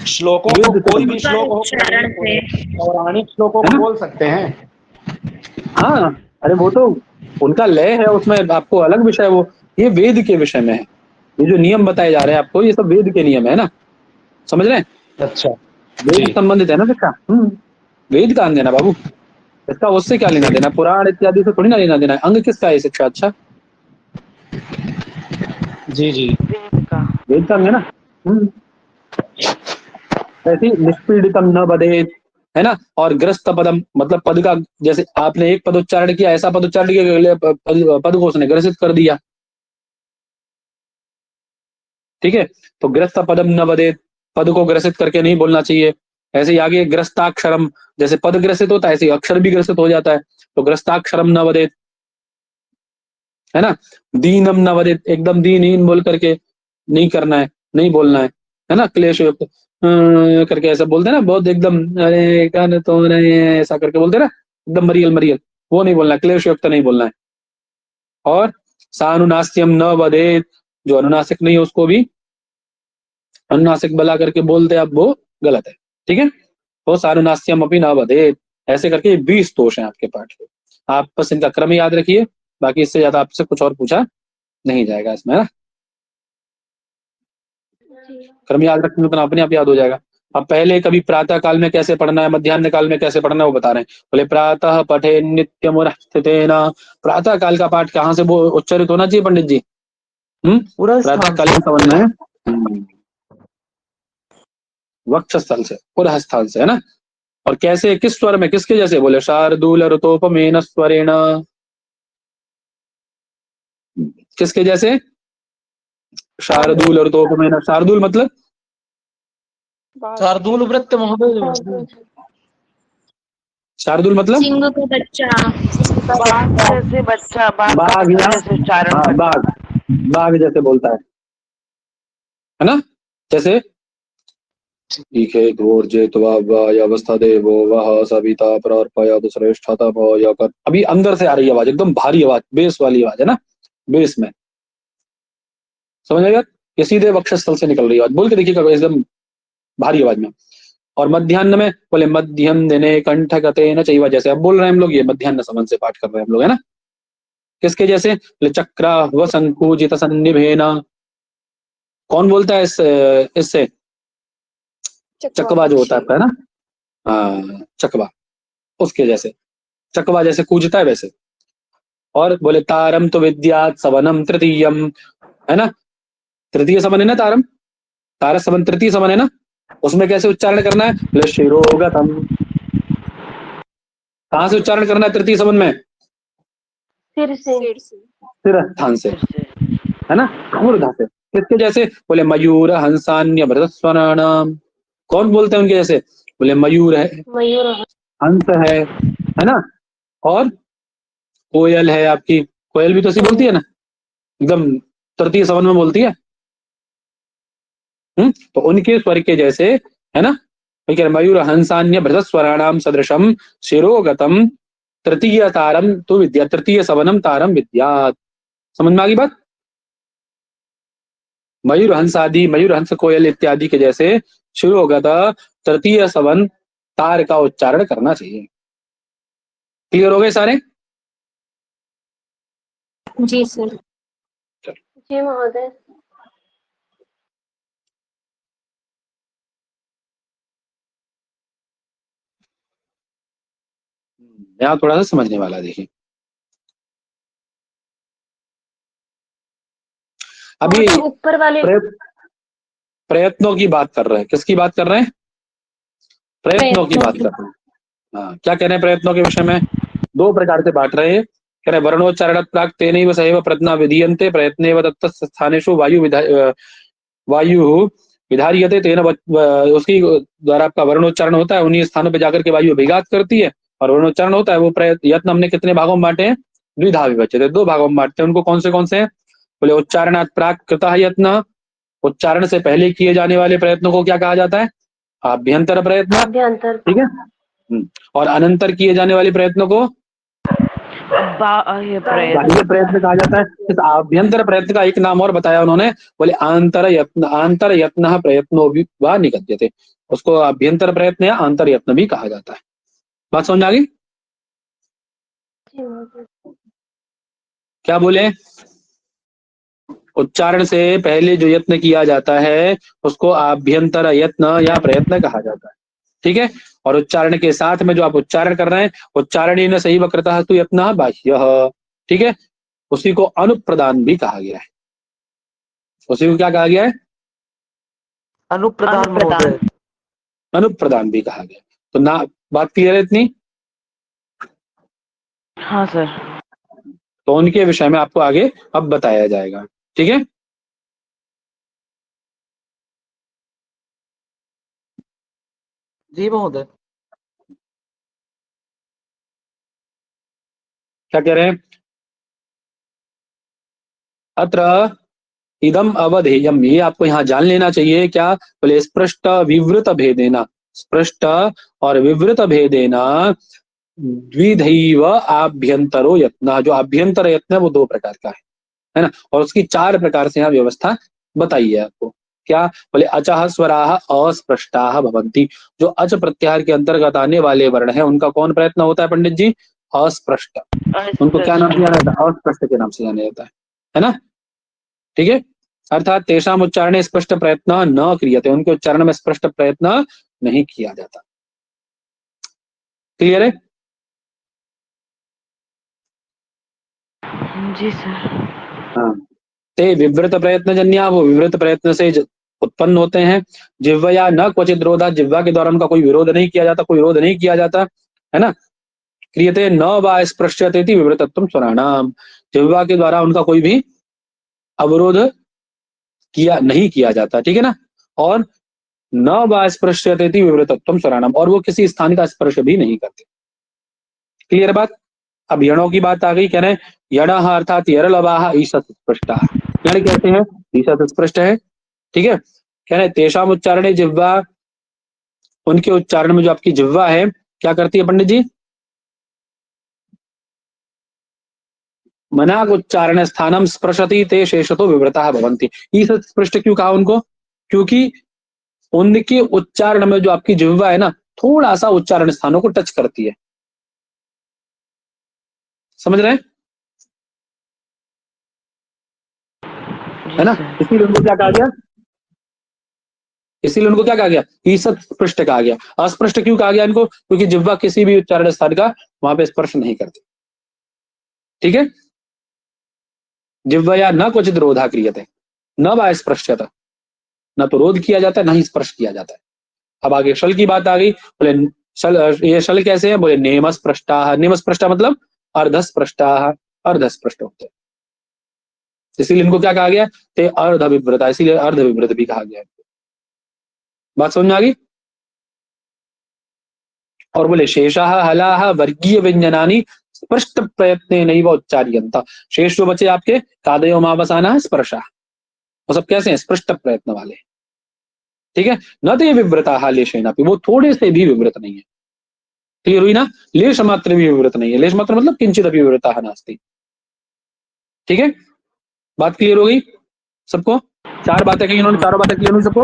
श्लोकों को, कोई भी श्लोक हो, पौराणिक श्लोकों को बोल सकते हैं। हाँ, अरे वो तो उनका लय है, उसमें आपको अलग विषय, वो ये वेद के विषय में है। ये जो नियम बताए जा रहे हैं आपको, ये सब वेद के नियम है ना, समझ रहे हैं? अच्छा, वेद संबंधित है ना शिक्षा। वेद का अंग है ना बाबू, इसका उससे क्या लेना देना, पुराण इत्यादि से थोड़ी ना लेना देना है। अंग किसका है शिक्षा? अच्छा, जी जी, वेद का अंग है ना। ऐसे निष्पीडितम न बदेत, है ना। और ग्रस्त पदम मतलब पद का, जैसे आपने एक पद उच्चारण किया, ऐसा पद उच्चारण किया अगले पद को उसने ग्रसित कर दिया। ठीक है, तो ग्रस्त पदम न बदेत, पद को ग्रसित करके नहीं बोलना चाहिए। ऐसे ही आगे ग्रस्ताक्षरम, जैसे पद ग्रसित होता है ऐसे अक्षर भी ग्रसित हो जाता है, तो ग्रस्ताक्षरम न बदेत, है ना। दीनम न बदेत, एकदम दीनहीन बोल करके नहीं करना है, नहीं बोलना है ना। क्लेश युक्त करके ऐसा बोलते हैं ना बहुत, एकदम अरे कान तो नहीं है ऐसा करके बोलते हैं ना, एकदम मरियल मरियल, वो नहीं बोलना है, क्लेश युक्त नहीं बोलना है। और सानुनास्यम न वदेत, जो अनुनासिक नहीं है उसको भी अनुनासिक बला करके बोलते हैं, अब वो गलत है। ठीक है, तो सानुनास्यम अपनी न वदेत, ऐसे करके 20 दोष हैं आपके पाठ के। आप बस इनका क्रम याद रखिए, बाकी इससे ज्यादा आपसे कुछ और पूछा नहीं जाएगा इसमें, है ना। क्रम याद रखेंगे तो अपने आप याद हो जाएगा। अब पहले कभी प्रातः काल में कैसे पढ़ना है, मध्याह्न काल में कैसे पढ़ना है, वो बता रहे हैं। बोले प्रातः पठे नित्यम स्थितेन, प्रातः काल का पाठ कहाँ से वो उच्चारित होना चाहिए पंडित जी? प्रातः काल समझना है वक्षस्थल से, पुरः स्थल से, है ना। और कैसे, किस स्वर में, किसके जैसे? बोले शार्दूल ऋतोपमेन स्वरेण, किसके जैसे? शार्दूल ऋतोपमेन, शार्दूल मतलब शार्दूल वृत्त महोदय, शार्दूल मतलब सिंह का बच्चा, बाघ जैसे बच्चा, बाघ का बाघ बच्चा या जैसे उच्चारण हाँ, करता बाघ जैसे बोलता है ना। जैसे ईखे धूर्जे अवस्था देवो वह सविता प्रार्पयात् श्रेष्ठतम यकर। अभी अंदर से आ रही आवाज, एकदम भारी आवाज, बेस वाली आवाज है ना, बेस में, समझ आएगा। ये सीधे वक्षस्थल से निकल रही आवाज, बोल के देखिएगा एकदम भारी आवाज में। और मध्याह्न में बोले मध्यम दिने कंठ गते न चाहिए, जैसे अब बोल रहे हैं हम लोग, ये मध्याह्न समन से पाठ कर रहे हैं हम लोग, है ना। किसके जैसे? चक्रा व संकुचित सन्निभेना, कौन बोलता है इससे? चकवा जो होता है ना, हाँ चकवा, उसके जैसे, चकवा जैसे कूजता है वैसे। और बोले तारम तो विद्यात सवनम तृतीयम, है ना, तृतीय समन है ना तारम, तार समन तृतीय समन है ना, उसमें कैसे उच्चारण करना है? बोले शिरोगतम, कहां से उच्चारण करना है तृतीय समन में? सिर से। सिर स्थान से, है ना, मूर्धा से। किसके जैसे? बोले मयूर हंसान्य भरतस्वराणाम। कौन बोलते हैं उनके जैसे? बोले मयूर है, मयूर हंस है ना, और कोयल है आपकी। कोयल भी तो ऐसी बोलती है ना, एकदम तृतीय सवन में बोलती है। तो उनके स्वर के जैसे, है ना। तो क्या मयूर हंसान्य भरतस्वराणाम सदृशम शिरोगतम तृतीय तारम तो विद्या, तृतीय सवनम तारम विद्यात। समझ में आ गई बात? मयूर हंस आदि, मयूर हंस कोयल इत्यादि के जैसे शिरोगत तृतीय सवन तार का उच्चारण करना चाहिए। क्लियर हो गए सारे? जी सर। जी महोदय। यहाँ थोड़ा सा समझने वाला देखिए। अभी महोदय ऊपर वाले प्रयत्नों की बात कर रहे हैं। किसकी बात कर रहे हैं? प्रयत्नों की बात कर रहे हैं। हाँ, क्या कह रहे हैं प्रयत्नों के विषय में? दो प्रकार से बांट रहे हैं। कह रहे वर्णोच्चारण प्राक तेनैव सहैव प्रयत्ना विधीयन्ते प्रयत्नेव तत्त स्थानेषु वायु विधार्यते तेन उसकी द्वारा आपका वर्णोच्चारण होता है, उन्हीं स्थानों पर जाकर के वायु अभिघात करती है। और वर्णोच्चारण होता है वो यत्न हमने कितने भागों में बांटे हैं? द्विधा विभज्यते, दो भागों में बांटते हैं उनको। कौन से हैं? बोले उच्चारणात् प्राक कृतः यत्न, उच्चारण से पहले किए जाने वाले प्रयत्नों को क्या कहा जाता है? आभ्यंतर प्रयत्न। अभ्यंतर। ठीक है। और अनंतर किए जाने वाले प्रयत्नों को बाह्य बाह्य प्रयत्न कहा जाता है। इस आभ्यंतर प्रयत्न का एक नाम और बताया उन्होंने, बोले आंतर यत्न प्रयत्नो भी वा निगद्यते। उसको आभ्यंतर प्रयत्न या आंतर यत्न भी कहा जाता है। बात समझ आ गई? क्या बोले? उच्चारण से पहले जो यत्न किया जाता है उसको आभ्यंतर यत्न या प्रयत्न कहा जाता है। ठीक है। और उच्चारण के साथ में जो आप उच्चारण कर रहे हैं, उच्चारण सही वक्रता तु यत्न बाह्य। ठीक है। उसी को अनुप्रदान भी कहा गया है। उसी को क्या कहा गया है? अनुप्रदान महोदय। अनुप्रदान भी कहा गया। तो ना, बात क्लियर है इतनी? हाँ सर। तो उनके विषय में आपको आगे अब बताया जाएगा। ठीक है। जी महोदय। क्या कह रहे हैं? अत्र इदम अवधेयम, ये आपको यहाँ जान लेना चाहिए। क्या बोले? स्पृष्ट विवृत भेदेना, स्पृष्ट और विवृत भेदेना द्विधैव आभ्यंतरो यत्न। जो आभ्यंतर यत्न है वो दो प्रकार का है ना। और उसकी चार प्रकार से यहाँ व्यवस्था बताई है आपको। क्या बोले? अचः स्वराः अस्पृष्टाः भवन्ति। जो अच प्रत्याहार के अंतर्गत आने वाले वर्ण है उनका कौन प्रयत्न होता है पंडित जी? अस्पृष्ट। उनको क्या नाम से जाना जाता है? अस्पष्ट के नाम से जाना जाता है ना। ठीक है। अर्थात तेषाम उच्चारणे स्पष्ट प्रयत्न न क्रियते, उनके उच्चारण में स्पष्ट प्रयत्न नहीं किया जाता। क्लियर है? जी सर। हाँ। ते विवृत प्रयत्न जन्या, वो विवृत प्रयत्न से उत्पन्न होते हैं। जिह्वया न क्वचित रोधा, जिह्वा के द्वारा उनका कोई विरोध नहीं किया जाता, कोई विरोध नहीं किया जाता, है ना। क्रियते न वा स्पृश्यते विवृतत्वं स्वराणाम, जिह्वा के द्वारा उनका कोई भी अवरोध नहीं किया जाता। ठीक है ना। और न वा स्पृश्यते विवृतत्वं स्वराणाम, और वो किसी स्थान का स्पर्श भी नहीं करते। क्लियर बात? अब यणों की बात आ गई। कह रहे हैं यणः अर्थात यरलवाः ईशत् स्पृष्टाः। यण कहते हैं ईशत् स्पृष्ट है। ठीक है। कह रहे तेषाम उच्चारणे जिह्वा, उनके उच्चारण में जो आपकी जिह्वा है क्या करती है पंडित जी? मनाग उच्चारण स्थानम स्पृशति ते शेषतो विवृताः भवन्ति। ईशत् स्पृष्ट क्यों कहा उनको? क्योंकि उनके उच्चारण में जो आपकी जिह्वा है ना, थोड़ा सा उच्चारण स्थानों को टच करती है। समझ रहे हैं? है ना। इसीलिए उनको क्या कहा गया? इसीलिए उनको क्या कहा गया? ईशत् स्पृष्ट कहा गया। अस्पृष्ट क्यों कहा गया इनको? क्योंकि जिह्वा किसी भी उच्चारण स्थान का वहां पे स्पर्श नहीं करती। ठीक है। जिह्वया न क्वचित रोधा क्रियते न वा स्पृश्यत, न तो रोध किया जाता है न ही स्पर्श किया जाता है। अब आगे शल की बात आ गई। बोले शल, ये शल कैसे है? बोले नेम स्पृष्टा, नेम स्पृष्टा मतलब अर्धस्पृष्टा, अर्धस्पृष्ट होते हैं। इसीलिए इनको क्या कहा गया, ते अर्ध विव्रता, इसीलिए अर्ध विव्रत भी कहा गया है। बात समझ में आ गई। और बोले शेषाह हलाह वर्गीय व्यंजनानि स्पष्ट प्रयत्न नहीं उच्चार्यंत। शेष जो बचे आपके कादयो मावसाना स्पर्शा, वो सब कैसे हैं, स्पष्ट प्रयत्न वाले। ठीक है, न तो ये विव्रता लेशेना, वो थोड़े से भी विव्रत नहीं है। क्लियर हुई ना, लेश मात्र भी विव्रत नहीं है। लेश मात्र मतलब किंचित भी विव्रता नास्ति। ठीक है, बात क्लियर हो गई सबको। चार बातें कही इन्होंने, चारों बातें क्लियर हुई सबको।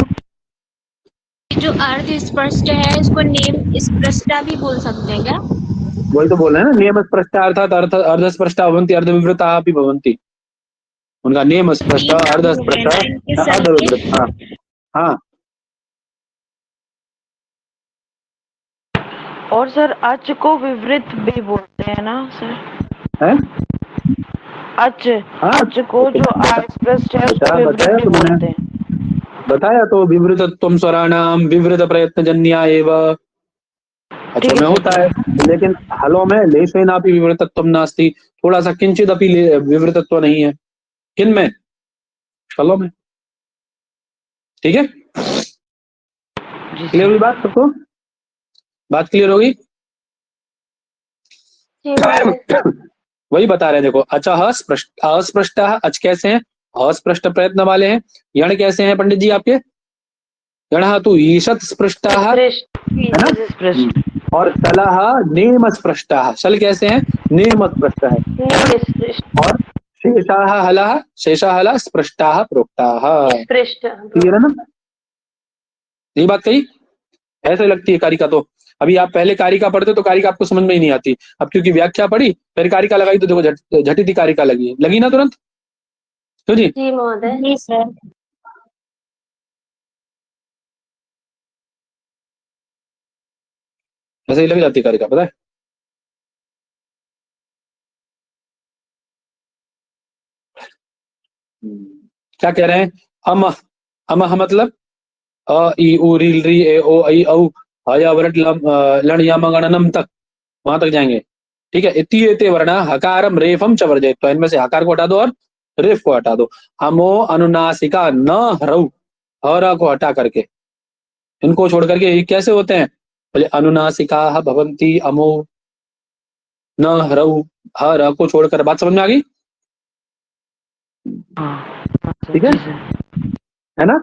जो अर्ध स्पष्ट है इसको नेम स्पष्टा भी बोल सकते हैं क्या? वही तो बोल रहे हैं ना, नियम स्पष्टा अर्थात अर्ध स्पष्टा भवन्ति अर्ध विवृता अपि भवन्ति। उनका नियम स्पष्ट, अर्ध स्पष्ट, अर्ध विवृत। हाँ हाँ। और सर अच को विवृत भी बोलते हैं ना सर? है अच, हाँ, अच को जो स्पष्ट है उसको विवृत भी बोलते हैं। बताया तो, विवृतत्वम स्वराणाम विवृत प्रयत्न जन्या एव। अच्छो में होता है, लेकिन हलों में लेशेनापि विवृतत्वम नास्ति, थोड़ा सा किंचित अपि विवृतत्व नहीं है। किन में, हलों में। ठीक है, क्लियर हुई बात सबको, बात क्लियर होगी। वही बता रहे हैं, देखो अचह स्पृष्ट अस्पृष्ट, अच कैसे हैं, अस्पृष्ट प्रयत्न वाले हैं। यण कैसे हैं पंडित जी आपके, यण तो ईशत स्पृष्ट है ना, और शलह नेम स्पृष्ट, शल कैसे हैं, नेम स्पृष्ट है। और शेषाह हलः, शेषाह हलः स्पृष्टाः प्रोक्ताः। क्लियर है ना, यही बात कही। ऐसे लगती है कारिका तो, अभी आप पहले कारिका पढ़ते तो कारिका आपको समझ में ही नहीं आती, अब क्योंकि व्याख्या पढ़ी फिर कारिका लगाई तो देखो झटिति कारिका लगी ना तुरंत। तो जी महोदय। जी सर। ऐसे ही लग जाती कारिका, पता है। क्या कह रहे हैं, अमह, अमह मतलब अ ई उ री री ए ओ ऐ औ हया वरट लण यम गणनम तक, वहां तक जाएंगे। ठीक है, इति वर्ण हकारम रेफम च वर्जयित, तो इनमें से हकार को हटा दो और रेफ को हटा दो। अमो अनुनासिका न ह्रौ, हरा को हटा करके, इनको छोड़ करके ये कैसे होते हैं, बोले अनुनासिका भवंती अमो न ह्रौ, हर को छोड़कर। बात समझ में आ गई। ठीक है ना।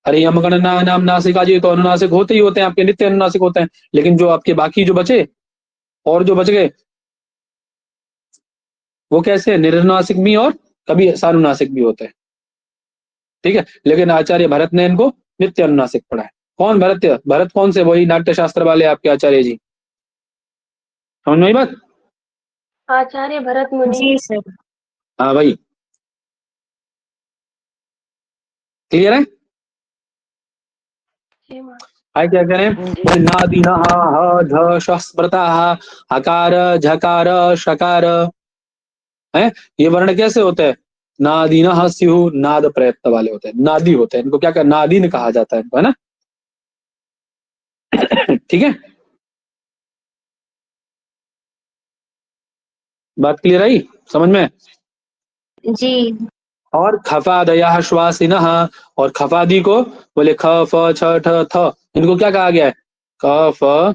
अरे यमगणना नाम नासिका जी तो अनुनासिक होते ही होते हैं, आपके नित्य अनुनासिक होते हैं, लेकिन जो आपके बाकी जो बचे और जो बच गए वो कैसे है, निरनुनासिक भी और कभी सानुनासिक भी होते हैं। ठीक है, लेकिन आचार्य भरत ने इनको नित्य अनुनासिक पढ़ा है। कौन भरत, भरत कौन से, वही नाट्य शास्त्र वाले आपके आचार्य जी, समझ में आई बात। आचार्य भरत मुनि। जी सर। हाँ भाई, क्लियर है। आए क्या करें, नादि न ह झ श स्मृता हकार झकार शकार है, ये वर्ण कैसे होते हैं, नादी न स्यु, नाद प्रयत्न वाले होते हैं, नादी होते हैं, इनको क्या नादीन कहा जाता है इनको, है ना। ठीक है, बात क्लियर आई समझ में। जी। और खफादया श्वासिनः, और खफादी को बोले ख फ छ ठ थ, इनको क्या कहा गया है, क फ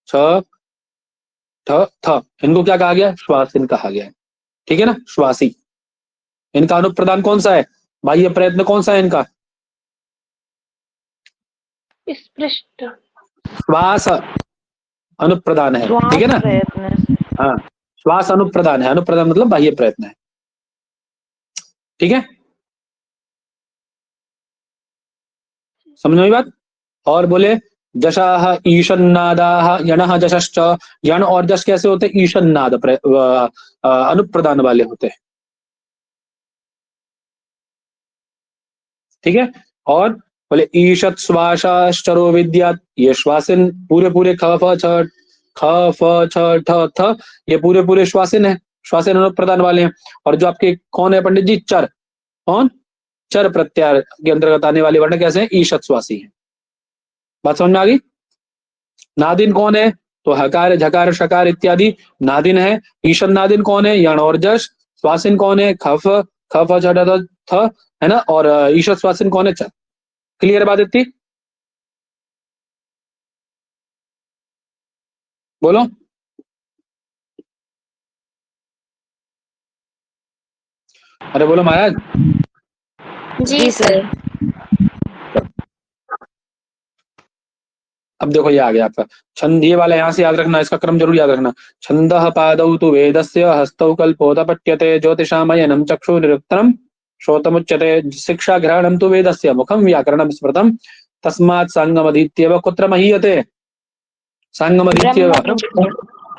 छ ठ थ, इनको क्या कहा गया, श्वासिन कहा गया है। ठीक है ना, श्वासी। इनका अनुप्रदान कौन सा है, बाह्य प्रयत्न कौन सा है इनका, स्पृष्ट। श्वास अनुप्रदान है। ठीक है ना, हाँ, श्वास अनुप्रदान है, अनुप्रदान मतलब बाह्य प्रयत्न है। ठीक है, समझ में बात। और बोले जशाह ईशन्नादाह यणः जशश्च, यण और जश कैसे होते हैं, ईशन्नाद अनुप्रदान वाले होते हैं। ठीक है, और बोले ईशत श्वासश्चरो विद्यात्, ये श्वासिन पूरे पूरे ख फ छ ठ थ, ये पूरे पूरे श्वासिन है, श्वासिन अनुप्रदान वाले हैं। और जो आपके कौन है पंडित जी, चर, कौन, चर प्रत्यार के अंतर्गत आने वाले वर्ण कैसे हैं, ईशत श्वासी है। बात समझ में आ गई। नादिन कौन है, तो हकार झकार शकार इत्यादि नादिन है। ईशन नादिन कौन है? यण और जश। श्वासिन कौन है? खफ, खफ थ, है ना। और ईशर श्वासिन कौन है? च। क्लियर बात इतनी? बोलो। अरे बोलो महाराज। जी सर। अब देखो ये आ गया आपका छंद, ये वाला यहाँ से याद रखना, इसका क्रम जरूर याद रखना। छंदः पादौ तु वेदस्य, हस्तौ कल्पोदपट्यते, ज्योतिषामयनं चक्षुर्निरुक्तम् श्रोतमुच्यते, शिक्षा ग्रहणं तु वेदस्य, मुखं व्याकरणं स्मृतं, तस्मात् सांगमधीत्येव कुत्र महीयते? सांगमधीत्येव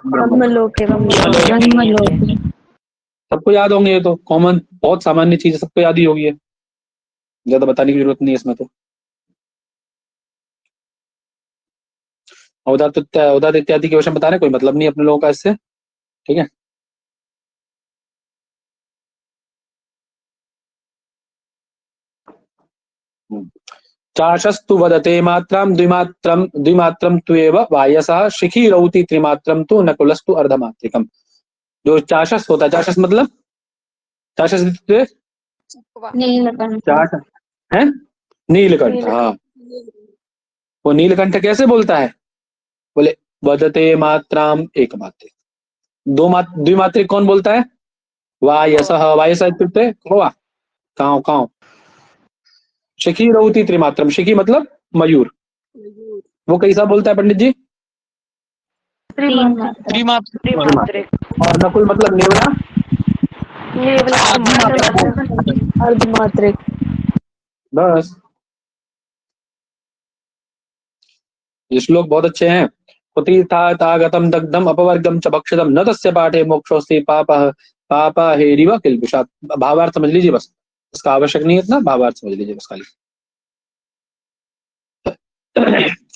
ब्रह्मलोक एवं ब्रह्मलोक। सबको याद होंगे, ये तो कॉमन, बहुत सामान्य चीज है, सबको याद ही होगी, ज्यादा बताने की जरूरत नहीं है इसमें तो। उदात इत्यादि के विषय बता रहे, कोई मतलब नहीं अपने लोगों का इससे, ठीक है। चाशस्तु वदते मात्रां द्विमात्रं द्विमात्रं त्वेव वायसः, शिखिरौति त्रिमात्रं तु नकुलस्तु अर्धमात्रिकम। जो चाशस होता है, चाशस मतलब चाशस नीलकंठ है नीलकंठ। हाँ, वो नीलकंठ कैसे बोलता है? बोले वदते मात्राम एक मात्रिक, द्विमात्रिक कौन बोलता है? वायसः, वायसः इत्युक्ते कौवा, काव काव। शिखिरौति त्रिमात्रम, शिखी मतलब मयूर, वो कैसा बोलता है पंडित जी? त्रिमात्रिक। और नकुल मतलब नेवला, अर्धमात्रिक। बस। ये श्लोक बहुत अच्छे हैं। कुतीर्थागतम दग्धम अपवर्गम च भक्षितम न तस्य पाठे मोक्षोस्ति पापः पापा हेरिव किल्बिषात्। भावार्थ समझ लीजिए बस, इसका आवश्यक नहीं है इतना, भावार्थ समझ लीजिए बस खाली।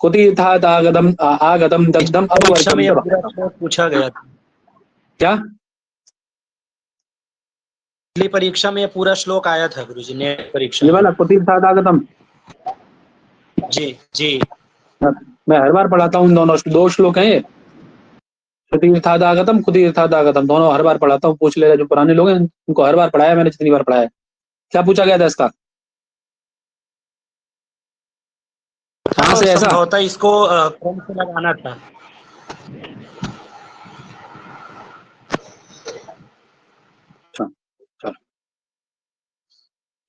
कुतीर्थागतम आगतम दग्धम अपवर्गम च। पूछा गया था क्या? पिछली परीक्षा में ये पूरा श्लोक आया था गुरुजी ने, परीक्षा ये वाला कुतीर्थागतम। जी जी। मैं हर बार पढ़ाता हूँ, दोनों दो श्लोक हैं ये, कुतीर्थागतम कुतीर्थागतम, दोनों हर बार पढ़ाता हूँ। पूछ लेगा जो पुराने लोग हैं, उनको हर बार पढ़ाया मैंने, जितनी बार पढ़ाया। क्या पूछा गया था इसका? कहाँ से ऐसा संभवतः इसको क्रम से लगाना था। चलो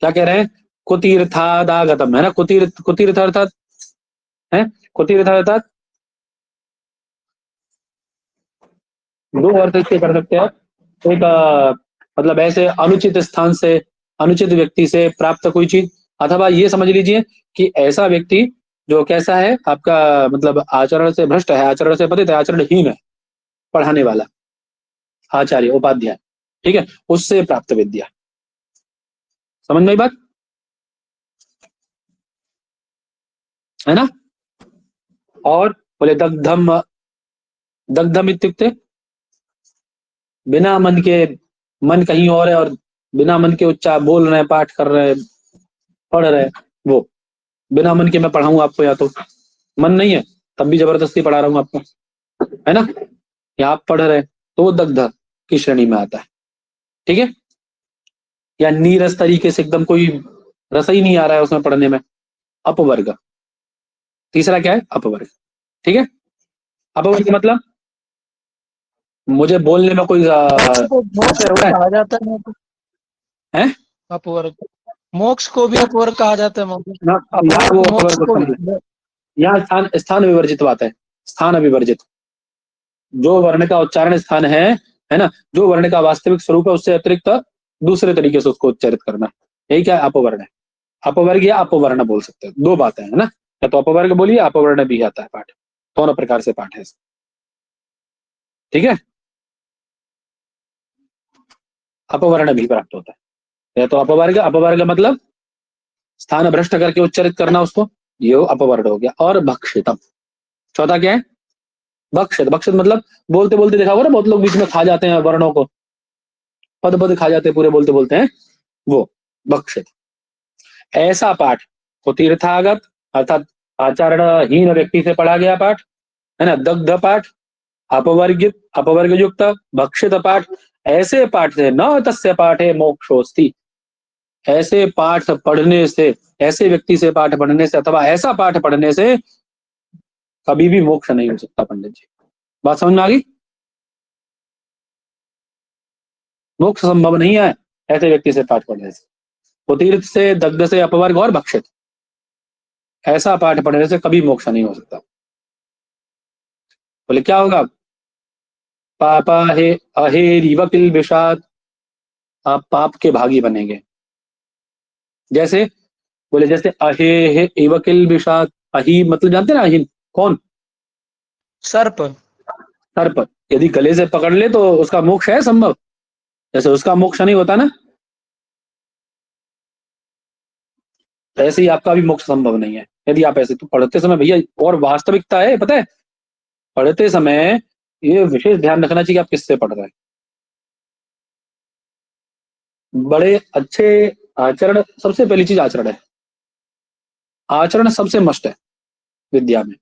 क्या कह रहे हैं? कुतीर्थादागतम है ना, कुतीर्थ अर्थात है, कुतीर्थ अर्थात दो अर्थ इसके कर सकते हैं। एक मतलब ऐसे अनुचित स्थान से, अनुचित व्यक्ति से प्राप्त कोई चीज, अथवा ये समझ लीजिए कि ऐसा व्यक्ति जो कैसा है आपका, मतलब आचरण से भ्रष्ट है, आचरण से पतित है, आचरणहीन है, पढ़ाने वाला, आचार्य उपाध्याय, ठीक है, उससे प्राप्त विद्या। समझ में आई बात? है ना। और बोले दग्धम, दग्धम इत्युक्ते बिना मन के, मन कहीं और है और बिना मन के उच्चार बोल रहे हैं, पाठ कर रहे हैं, पढ़ रहे हैं, वो बिना मन के मैं पढ़ाऊं आपको, या तो मन नहीं है तब भी जबरदस्ती पढ़ा रहा हूं आपको, है ना, या आप पढ़ रहे हैं तो वो दग्ध की श्रेणी में आता है, ठीक है। या नीरस तरीके से एकदम कोई रस ही नहीं आ रहा है उसमें पढ़ने में, अपवर्ग। तीसरा क्या है? अपवर्ग, ठीक है। अपवर्ग मतलब मुझे बोलने में कोई कहा जाता है, अपवर्ग, मोक्ष को भी अपवर्ग कहा जाता है। यहाँ स्थान विवर्जित बात है, स्थान विवर्जित, जो वर्ण का उच्चारण स्थान है ना, जो वर्ण का वास्तविक स्वरूप है उससे अतिरिक्त दूसरे तरीके से उसको उच्चारित करना, यही क्या है? अपवर्ण है। अपवर्ग या अपवर्ण बोल सकते हैं, दो बातें है ना, या तो अपवर्ग बोलिए, अपवर्ण भी आता है पाठ, दोनों प्रकार से पाठ है, ठीक है। अपवर्ण भी प्राप्त होता है, या तो अपवर्ग, अपवर्ग मतलब स्थान भ्रष्ट करके उच्चारित करना उसको, ये अपवर्ण हो गया। और भक्षितम, चौथा क्या है? भक्षित। भक्षित मतलब बोलते बोलते देखा होगा ना, बहुत लोग बीच में खा जाते हैं वर्णों को, पद पद खा जाते हैं पूरे बोलते बोलते हैं, वो भक्षित। ऐसा पाठ कुतीर्थागत अर्थात आचरणहीन व्यक्ति से पढ़ा गया पाठ, है ना, दग्ध पाठ, अपवर्गित अपवर्ग युक्त भक्षित पाठ, ऐसे पाठ से न तस्य पाठे मोक्षोस्ति, ऐसे पाठ पढ़ने से, ऐसे व्यक्ति से पाठ पढ़ने से अथवा ऐसा पाठ पढ़ने से कभी भी मोक्ष नहीं हो सकता। पंडित जी, बात समझ में आ गई? मोक्ष संभव नहीं है ऐसे व्यक्ति से पाठ पढ़ने से। तो तीर्थ से, दग्ध से, अपवर्ग और भक्षित, ऐसा पाठ पढ़ने से कभी मोक्ष नहीं हो सकता। बोले क्या होगा? पापा हे अहेरिव किल विषाद, आप पाप के भागी बनेंगे। जैसे बोले, जैसे अहे हे इव किल विषाद, अही मतलब जानते ना अहीन कौन? सर्प। सर्प। यदि गले से पकड़ ले तो उसका मोक्ष है संभव? जैसे उसका मोक्ष नहीं होता ना, ऐसे ही आपका भी मोक्ष संभव नहीं है यदि आप ऐसे। तो पढ़ते समय भैया, और वास्तविकता है पता है, पढ़ते समय ये विशेष ध्यान रखना चाहिए आप किससे पढ़ रहे हैं। बड़े अच्छे आचरण, सबसे पहली चीज आचरण है। आचरण सबसे मस्ट है विद्या में।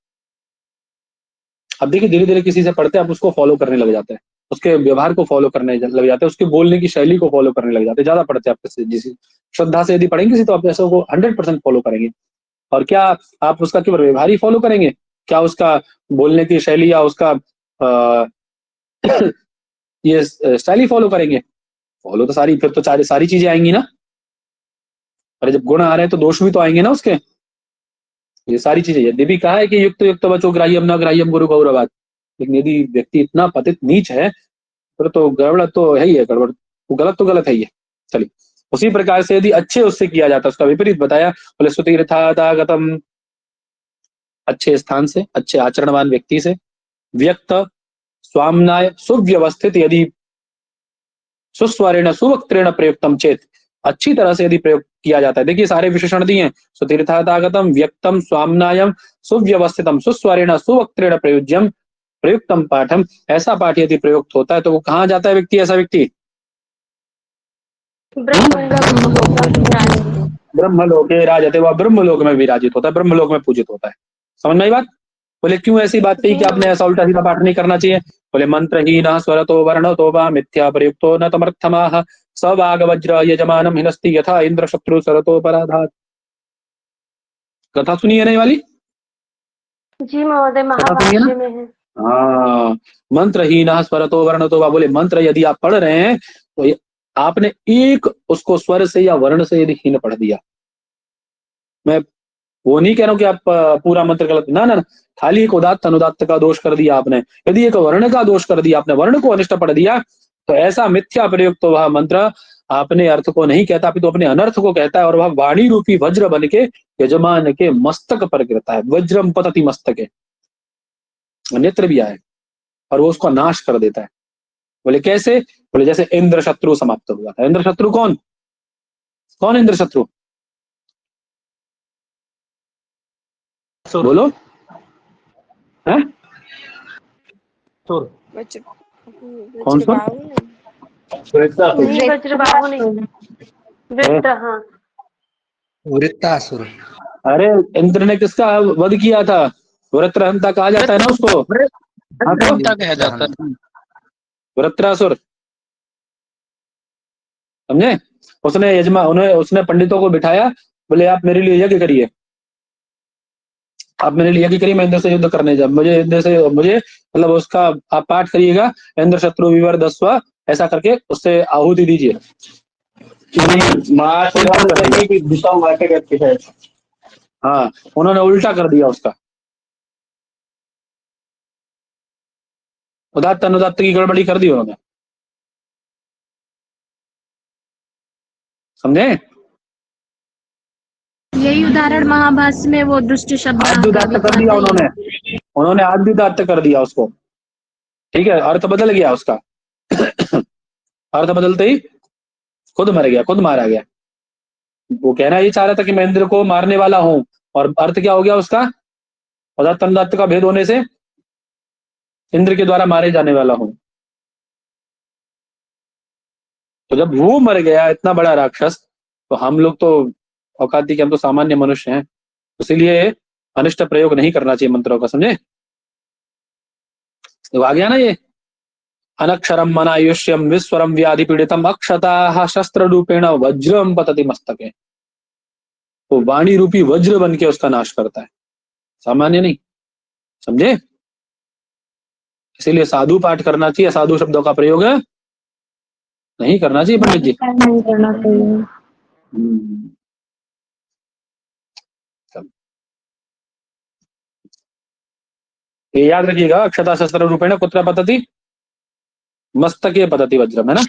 अब देखिए, धीरे धीरे किसी से पढ़ते हैं, आप उसको फॉलो करने लग जाते हैं, उसके व्यवहार को फॉलो करने लग जाते हैं, उसके बोलने की शैली को फॉलो करने लग जाते हैं। ज्यादा पढ़ते हैं आप किसी, जिस श्रद्धा से यदि पढ़ेंगे किसी, तो आप ऐसा को 100% फॉलो करेंगे। और क्या आप उसका केवल व्यवहार ही फॉलो करेंगे? क्या उसका बोलने की शैली या उसका ये स्टाइल ही फॉलो करेंगे? फॉलो तो सारी, फिर तो सारी चीजें आएंगी ना। अरे जब गुण आ रहे हैं तो दोष भी तो आएंगे ना उसके। ये सारी चीजें, यदि भी कहा है कि युक्त युक्त वचो ग्राह्यम न ग्राह्यम गुरु गौरवाद, लेकिन यदि व्यक्ति इतना पतित नीच है फिर तो गड़बड़ तो है ही है, गड़बड़ वो गलत तो गलत है ही है। चलिए, उसी प्रकार से यदि अच्छे उससे किया जाता, उसका विपरीत बताया। बोले सुतीर्थागतम, अच्छे स्थान से, अच्छे आचरणवान व्यक्ति से, व्यक्त स्वाम्नाय सुव्यवस्थित, यदि सुस्वरेण सुवक्त्रेण प्रयुक्तम चेत, अच्छी तरह से यदि प्रयोग किया जाता है। देखिए सारे विशेषण दिए हैं, सुतीर्थागतम, व्यक्तम, स्वाम्नायम, सुव्यवस्थितम, सुस्वरेण सुवक्त्रेण प्रयुज्यम प्रयुक्तम पाठम, ऐसा पाठ यदि प्रयुक्त होता है तो वो कहाँ जाता है व्यक्ति? ऐसा व्यक्ति ब्रह्मलोके राजते, वह ब्रह्मलोक में विराजित होता है, ब्रह्मलोक में पूजित होता है। समझ में आई बात? बोले क्यों ऐसी बात कही कि आपने ऐसा उल्टा सीधा पाठ नहीं करना चाहिए? बोले मंत्रहीन स्वरतो वर्णतो वा मिथ्या प्रयुक्तो न तमर्थमाः सवाग वज्र यजमानम हिनस्ति यथा इंद्र शत्रु सरतो पराधात। कथा सुनिए नहीं वाली? जी महोदय, महाभाष्य में है। हाँ, मंत्रहीन स्वरतो वर्णतो वा, बोले मंत्र यदि आप पढ़ रहे हैं तो आपने एक उसको स्वर से या वर्ण से यदि हीन पढ़ दिया, मैं वो नहीं कह रहा हूं कि आप पूरा मंत्र गलत, ना ना, खाली एक उदात्त अनुदात्त का दोष कर दिया आपने, यदि एक वर्ण का दोष कर दिया आपने, वर्ण को अनिष्ट पढ़ दिया, तो ऐसा मिथ्या प्रयुक्त तो वह मंत्र अपने अर्थ को नहीं कहता, अपितु अपने अनर्थ को कहता है, और वह वाणी रूपी वज्र बन के यजमान के मस्तक पर गिरता है। वज्रम पतति मस्तके, नेत्र भी आए और वो उसको नाश कर देता है। बोले कैसे? बोले जैसे इंद्र शत्रु समाप्त हुआ था। इंद्र शत्रु कौन? कौन इंद्र शत्रु? बोलो। है कौन सा? वज्रबाहु नहीं, वृत्र। हाँ, वृत्तासुर। अरे इंद्र ने किसका वध किया था? वृत्रहंता कहा जाता है ना उसको। हाँ, तो कहा जाता है। वृत्रासुर, समझे? उसने उसने पंडितों को बिठाया, बोले आप मेरे लिए यज्ञ करिए, आप मेरे लिए यज्ञ करिए, मैं इंद्र से युद्ध करने जा, मुझे मतलब उसका आप पाठ करिएगा, इंद्र शत्रु विवर दस्वा, ऐसा करके उससे आहुति दीजिए। हाँ, उन्होंने उल्टा कर दिया उसका, उदात्त अनुदात्त की गड़बड़ी कर दी उन्होंने, समझे? यही उदाहरण महाभाष्य में वो दुष्ट शब्द आद्युदात्त कर दिया उन्होंने आद्युदात्त कर दिया उसको। ठीक है, अर्थ बदल गया उसका। अर्थ बदलते ही खुद मर गया, खुद मारा गया। वो कहना ये चाह रहा था कि मैं इंद्र को मारने वाला हूं, और अर्थ क्या हो गया उसका? उदात्त अनुदात्त का भेद होने से इंद्र के द्वारा मारे जाने वाला हूं। तो जब वो मर गया, इतना बड़ा राक्षस, तो हम लोग तो औकाती के, हम तो सामान्य मनुष्य हैं, इसीलिए अनिष्ट प्रयोग नहीं करना चाहिए मंत्रों का, समझे? तो आ गया ना ये, अनक्षरम मनायुष्यम विस्वरम व्याधि पीड़ितम अक्षता शस्त्र रूपेण वज्रम पतति मस्तके। तो वाणी रूपी वज्र बन के उसका नाश करता है, सामान्य नहीं, समझे। इसीलिए साधु पाठ करना चाहिए, साधु शब्दों का प्रयोग नहीं करना चाहिए पंडित जी। नहीं करना चाहिए। ये याद रखिएगा, अक्षता शस्त्र रूपेण कुत्र पतति मस्तके पतति वज्रम, है ना,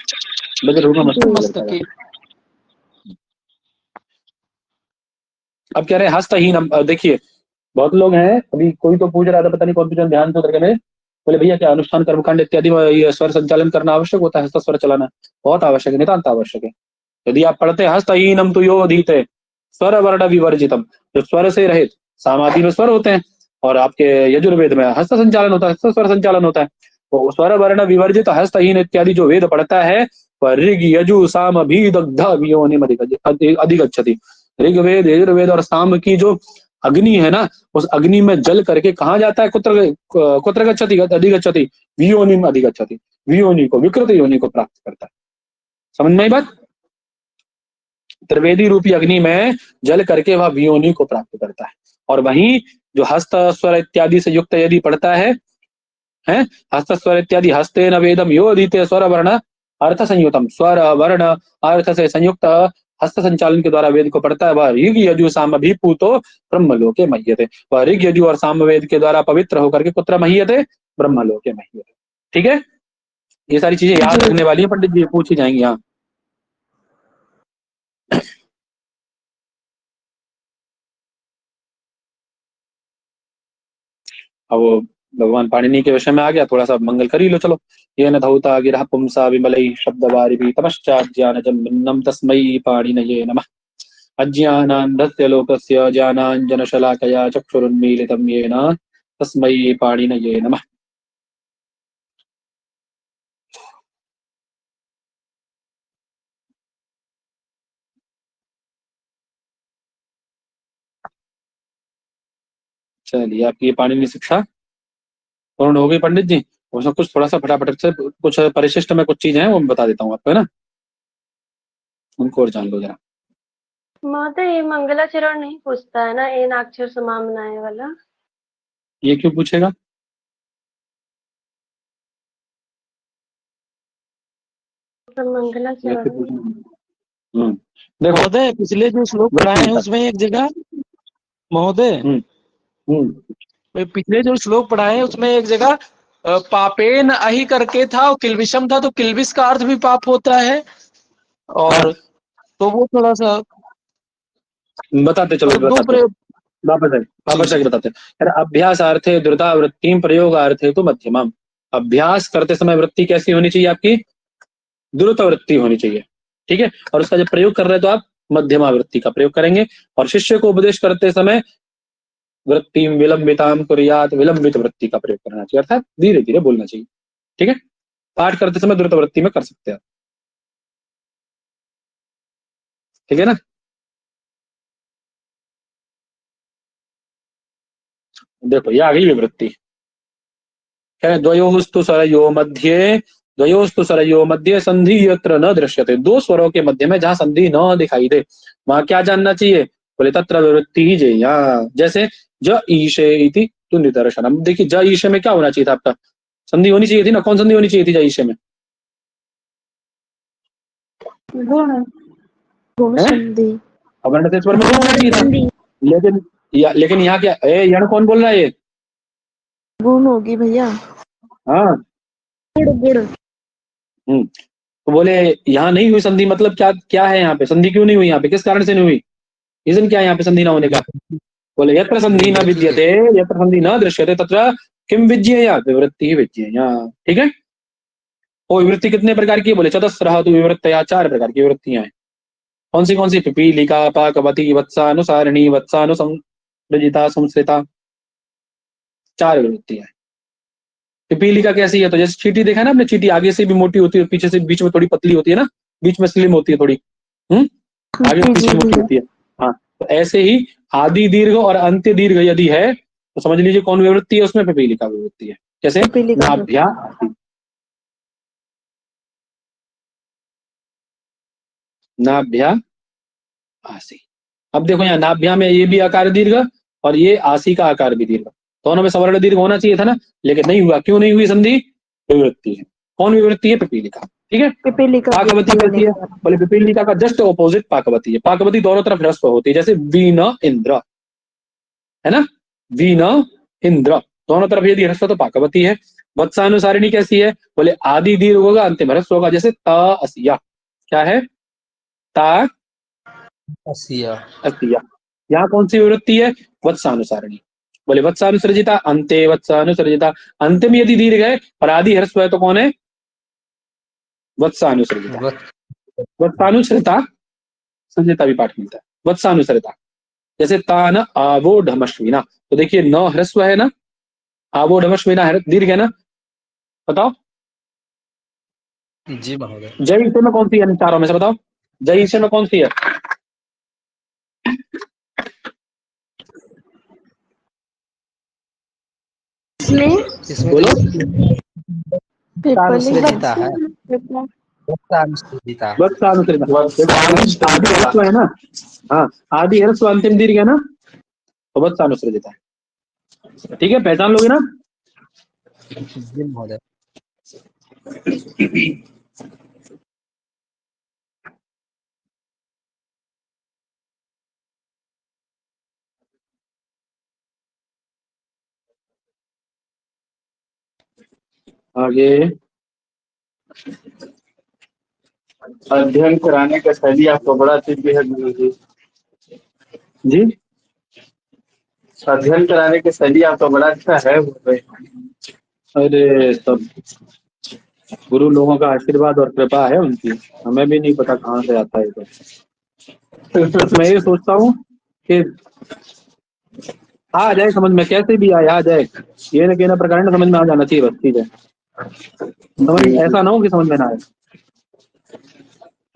वज्र रूप में मस्तके। अब कह रहे हैं हस्तहीनम। देखिए बहुत लोग हैं, अभी कोई तो पूछ रहा था, पता नहीं कौन पूछा, ध्यान तो करके बोले भैया क्या अनुष्ठान कर्मकांड इत्यादि में ये स्वर संचालन करना आवश्यक होता है, हस्त स्वर चलाना बहुत आवश्यक है, नितांत आवश्यक है। यदि आप पढ़ते हस्तहीनम तो यो धीते स्वर वर्ण विवर्जितम, जो स्वर से रहित, सामाधि में स्वर होते हैं और आपके यजुर्वेद में हस्त संचालन होता है, हस्त स्वर संचालन होता है। तो स्वर वर्ण विवर्जित हस्तहीन इत्यादि जो वेद पढ़ता है वह ऋग यजु साम भी दग्ध योनिम अधिगच्छति। ऋग्वेद यजुर्वेद और साम की जो अग्नि है ना, उस अग्नि में जल करके कहाँ जाता है, कुत्र गच्छति अधिगच्छति वियोनिम अधिगच्छति, वियोनि को, विकृत योनि को प्राप्त करता है। समझ में आई बात। त्रिवेदी रूपी अग्नि में जल करके वह वियोनि को प्राप्त करता है। और वहीं जो हस्त स्वर इत्यादि से युक्त यदि पढ़ता है हस्त स्वर इत्यादि हस्ते न वेदम यो अधीते स्वर वर्ण अर्थ संयुतम, स्वर वर्ण अर्थ से संयुक्त हस्त संचालन के द्वारा वेद को पढ़ता है, वह ऋग यजु साम भी पूतो ब्रह्मलोके मह्यते। वह ऋग यजु और साम वेद के द्वारा पवित्र होकर के कुत्र मह्यते, ब्रह्मलोके मह्यते। ठीक है, ये सारी चीजें याद रखने वाली है पंडित जी, पूछी जाएंगी। यहाँ अब वो भगवान पाणिनि के विषय में आ गया, थोड़ा सा मंगल कर ही लो चलो। ये न धौता गिरः पुंसा विमलैः शब्दवारिभिः तमश्चाज्ञानजं भिन्नं तस्मै पाणिनये नमः। अज्ञानान्धस्य लोकस्य ज्ञानाञ्जनशलाकया चक्षुरुन्मीलितं येन तस्मै पाणिनये नमः। चलिए, आपकी ये पाणिनि शिक्षा पूर्ण हो गई पंडित जी। उसमें कुछ थोड़ा सा फटाफट से कुछ परिशिष्ट में कुछ चीजें हैं वो मैं बता देता हूँ आपको, है ना, उनको और जान लो जरा। महोदय ये मंगलाचरण नहीं पूछता है ना, एन अक्षर समामनाय वाला। ये क्यों पूछेगा? मंगलाचरण देखो महोदय पिछले जो श्लोक पढ़ाए हैं उसमें एक जगह, महोदय पिछले जो श्लोक पढ़ाए हैं उसमें एक जगह पापेन अहि करके था और किल्बिषम था, तो किल्बिष का अर्थ भी पाप होता है, और तो वो थोड़ा सा बताते चलो, वापस आके बताते हैं। अभ्यासार्थे द्रुतावृत्तिम प्रयोगार्थे तो मध्यमम। अभ्यास करते समय वृत्ति कैसी होनी चाहिए आपकी? द्रुत वृत्ति होनी चाहिए, ठीक है। और उसका जब प्रयोग कर रहे हैं तो आप मध्यमा वृत्ति का प्रयोग करेंगे। और शिष्य को उपदेश करते समय वृत्ति विलंबिताम कुर्यात, विलंबित वृत्ति का प्रयोग करना चाहिए, अर्थात धीरे धीरे बोलना चाहिए, ठीक है। पाठ करते समय द्रुत वृत्ति में कर सकते हैं, ठीक है ना। देखो ये आ गई विवृत्ति, द्वयोस्तु स्वरयो मध्ये संधि यत्र न दृश्यते। दो स्वरों के मध्य में जहां संधि न दिखाई दे वहां क्या जानना चाहिए? बोले तत्र विवृत्ति ही जेया। जैसे ज ईशे इति तु निदर्शनम। देखिए ज ईशे में क्या होना चाहिए था आपका? संधि होनी चाहिए थी ना। कौन संधि होनी चाहिए थी ज ईशे में? गुण संधि। अवर्ण से स्वर में होना चाहिए था, लेकिन यहाँ क्या यण कौन बोल रहा है? ये गुण होगी भैया। हाँ गुण। तो बोले यहाँ नहीं हुई संधि, मतलब क्या क्या है यहाँ पे? संधि क्यों नहीं हुई यहाँ पे? किस कारण से नहीं हुई? रीजन क्या है यहाँ पे संधि ना होने का? बोले यत्र संधि न विद्यते यत्र संधि न दृश्यते तत्र किम विज्ञेया, विवृत्ति ही विज्ञेया, ठीक है। वो विवृत्ति कितने प्रकार की है? बोले चतस्रः तु विवृत्तया, 4 प्रकार की विवृत्तियां हैं। कौन सी? पिपीलिका, पाकवती, वत्सानुसारिणी, वत्सानुसंरजिता, संस्कृता, 4 विवृत्तियां हैं। पिपीलिका कैसी है? तो जैसे चींटी देखा ना आपने, चींटी आगे से भी मोटी होती है, पीछे से बीच में थोड़ी पतली होती है ना, बीच में स्लिम होती है थोड़ी, आगे पीछे मोटी होती है। हाँ, तो ऐसे ही आदि दीर्घ और अंत्य दीर्घ यदि है तो समझ लीजिए कौन विवृत्ति है उसमें? पिपीलिका विवृत्ति है। जैसे नाभ्या आसी, नाभ्या आसी। अब देखो यहाँ नाभ्या में ये भी आकार दीर्घ और ये आसी का आकार भी दीर्घ, दोनों में सवर्ण दीर्घ होना चाहिए था ना, लेकिन नहीं हुआ। क्यों नहीं हुई संधि? विवृत्ति है। कौन विवृत्ति है? पिपीलिका। ठीक है, पाकवती कैसी है? बोले पिपीलिका का जस्ट ऑपोजिट पाकवती है। पाकवती दोनों तरफ ह्रस्व होती है, जैसे वीण इंद्र है ना, वीण इंद्र दोनों तरफ यदि ह्रस्व तो पाकवती है। वत्सानुसारिणी कैसी है? बोले आदि दीर्घ होगा, अंतिम ह्रस्व होगा, जैसे ता असिया। क्या है? ता असिया। असिया। यहाँ कौन सी विवृत्ति है? वत्सानुसारिणी। बोले वत्सानुसर्जिता, अंते वत्सानुसर्जिता। अंतिम यदि दीर्घ है और आदि ह्रस्व है तो कौन है? वत्सानुसर्जिता। वत्सानुसृता, संजिता भी पाठ मिलता है। वत्सानुसृता, जैसे तान आवोढमश्विना, तो देखिए न ह्रस्व है ना, आवोढमश्विना दीर्घ है ना, बताओ। जी महोदय। जय ईसे में कौन सी है? इन चारों में से बताओ, जय ईसे में कौन सी है? इसमें बोलो। वत्सानुसृजिता है। वत्सानुसृजिता आदि ह्रस्व है ना, हाँ आदि ह्रस्व अंतिम दीर्घ है ना, तो वत्सानुसृजिता है। ठीक है, पहचान लोगे ना? जी महोदय। आगे अध्ययन कराने का शैली आपको बड़ा दिव्य है गुरु जी। जी, अध्ययन कराने की शैली आपका बड़ा अच्छा है। अरे सब गुरु लोगों का आशीर्वाद और कृपा है उनकी, हमें भी नहीं पता कहाँ से आता है। तो बस मैं ये सोचता हूँ कि आ जाए समझ में, कैसे भी आए आ जाए, ये न कहना प्रकार समझ में आ जाना चाहिए, बस चीज है। समझ ऐसा ना हो कि समझ में ना आए,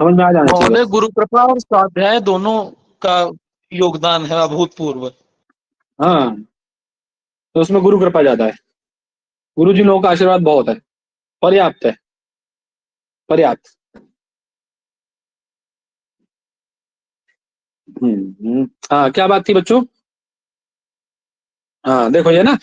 समझ में आ जाना चाहिए। महोदय गुरु कृपा और स्वाध्याय दोनों का योगदान है अभूतपूर्व। हाँ, तो उसमें गुरु कृपा ज्यादा है, गुरु जी लोगों का आशीर्वाद बहुत है, पर्याप्त है, पर्याप्त। हाँ क्या बात थी बच्चों? हाँ देखो ये ना,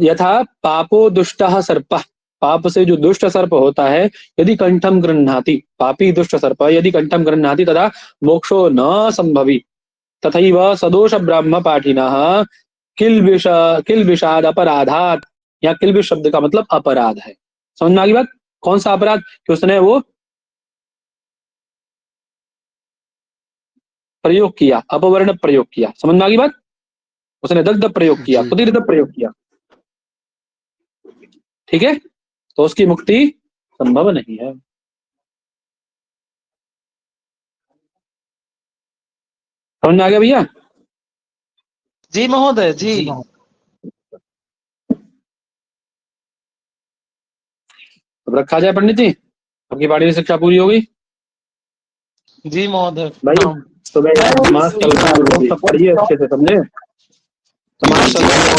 यथा पापो दुष्टः सर्पः, पाप से जो दुष्ट सर्प होता है, यदि कंठम गृह्णाति, पापी दुष्ट सर्प यदि कंठम गृह्णाति तदा मोक्षो न संभवी, तथैव सदोष ब्राह्म पाठिनः किल विषाद अपराधात। या किल विष शब्द का मतलब अपराध है। समझ में आ गई बात? कौन सा अपराध? कि उसने वो प्रयोग किया, अपवर्ण प्रयोग किया। समझ में आ गई बात? उसने दग्ध प्रयोग किया, कुदीर्ध प्रयोग किया। ठीक है, तो उसकी मुक्ति संभव नहीं है। समझ में आ गया भैया? जी महोदय जी। अब रखा जाए पंडित जी, आपकी पाठ्य शिक्षा पूरी हो गई। जी महोदय। भाई तो समाज चलता है, लोग सब पढ़िए अच्छे से, समझे? समाज चल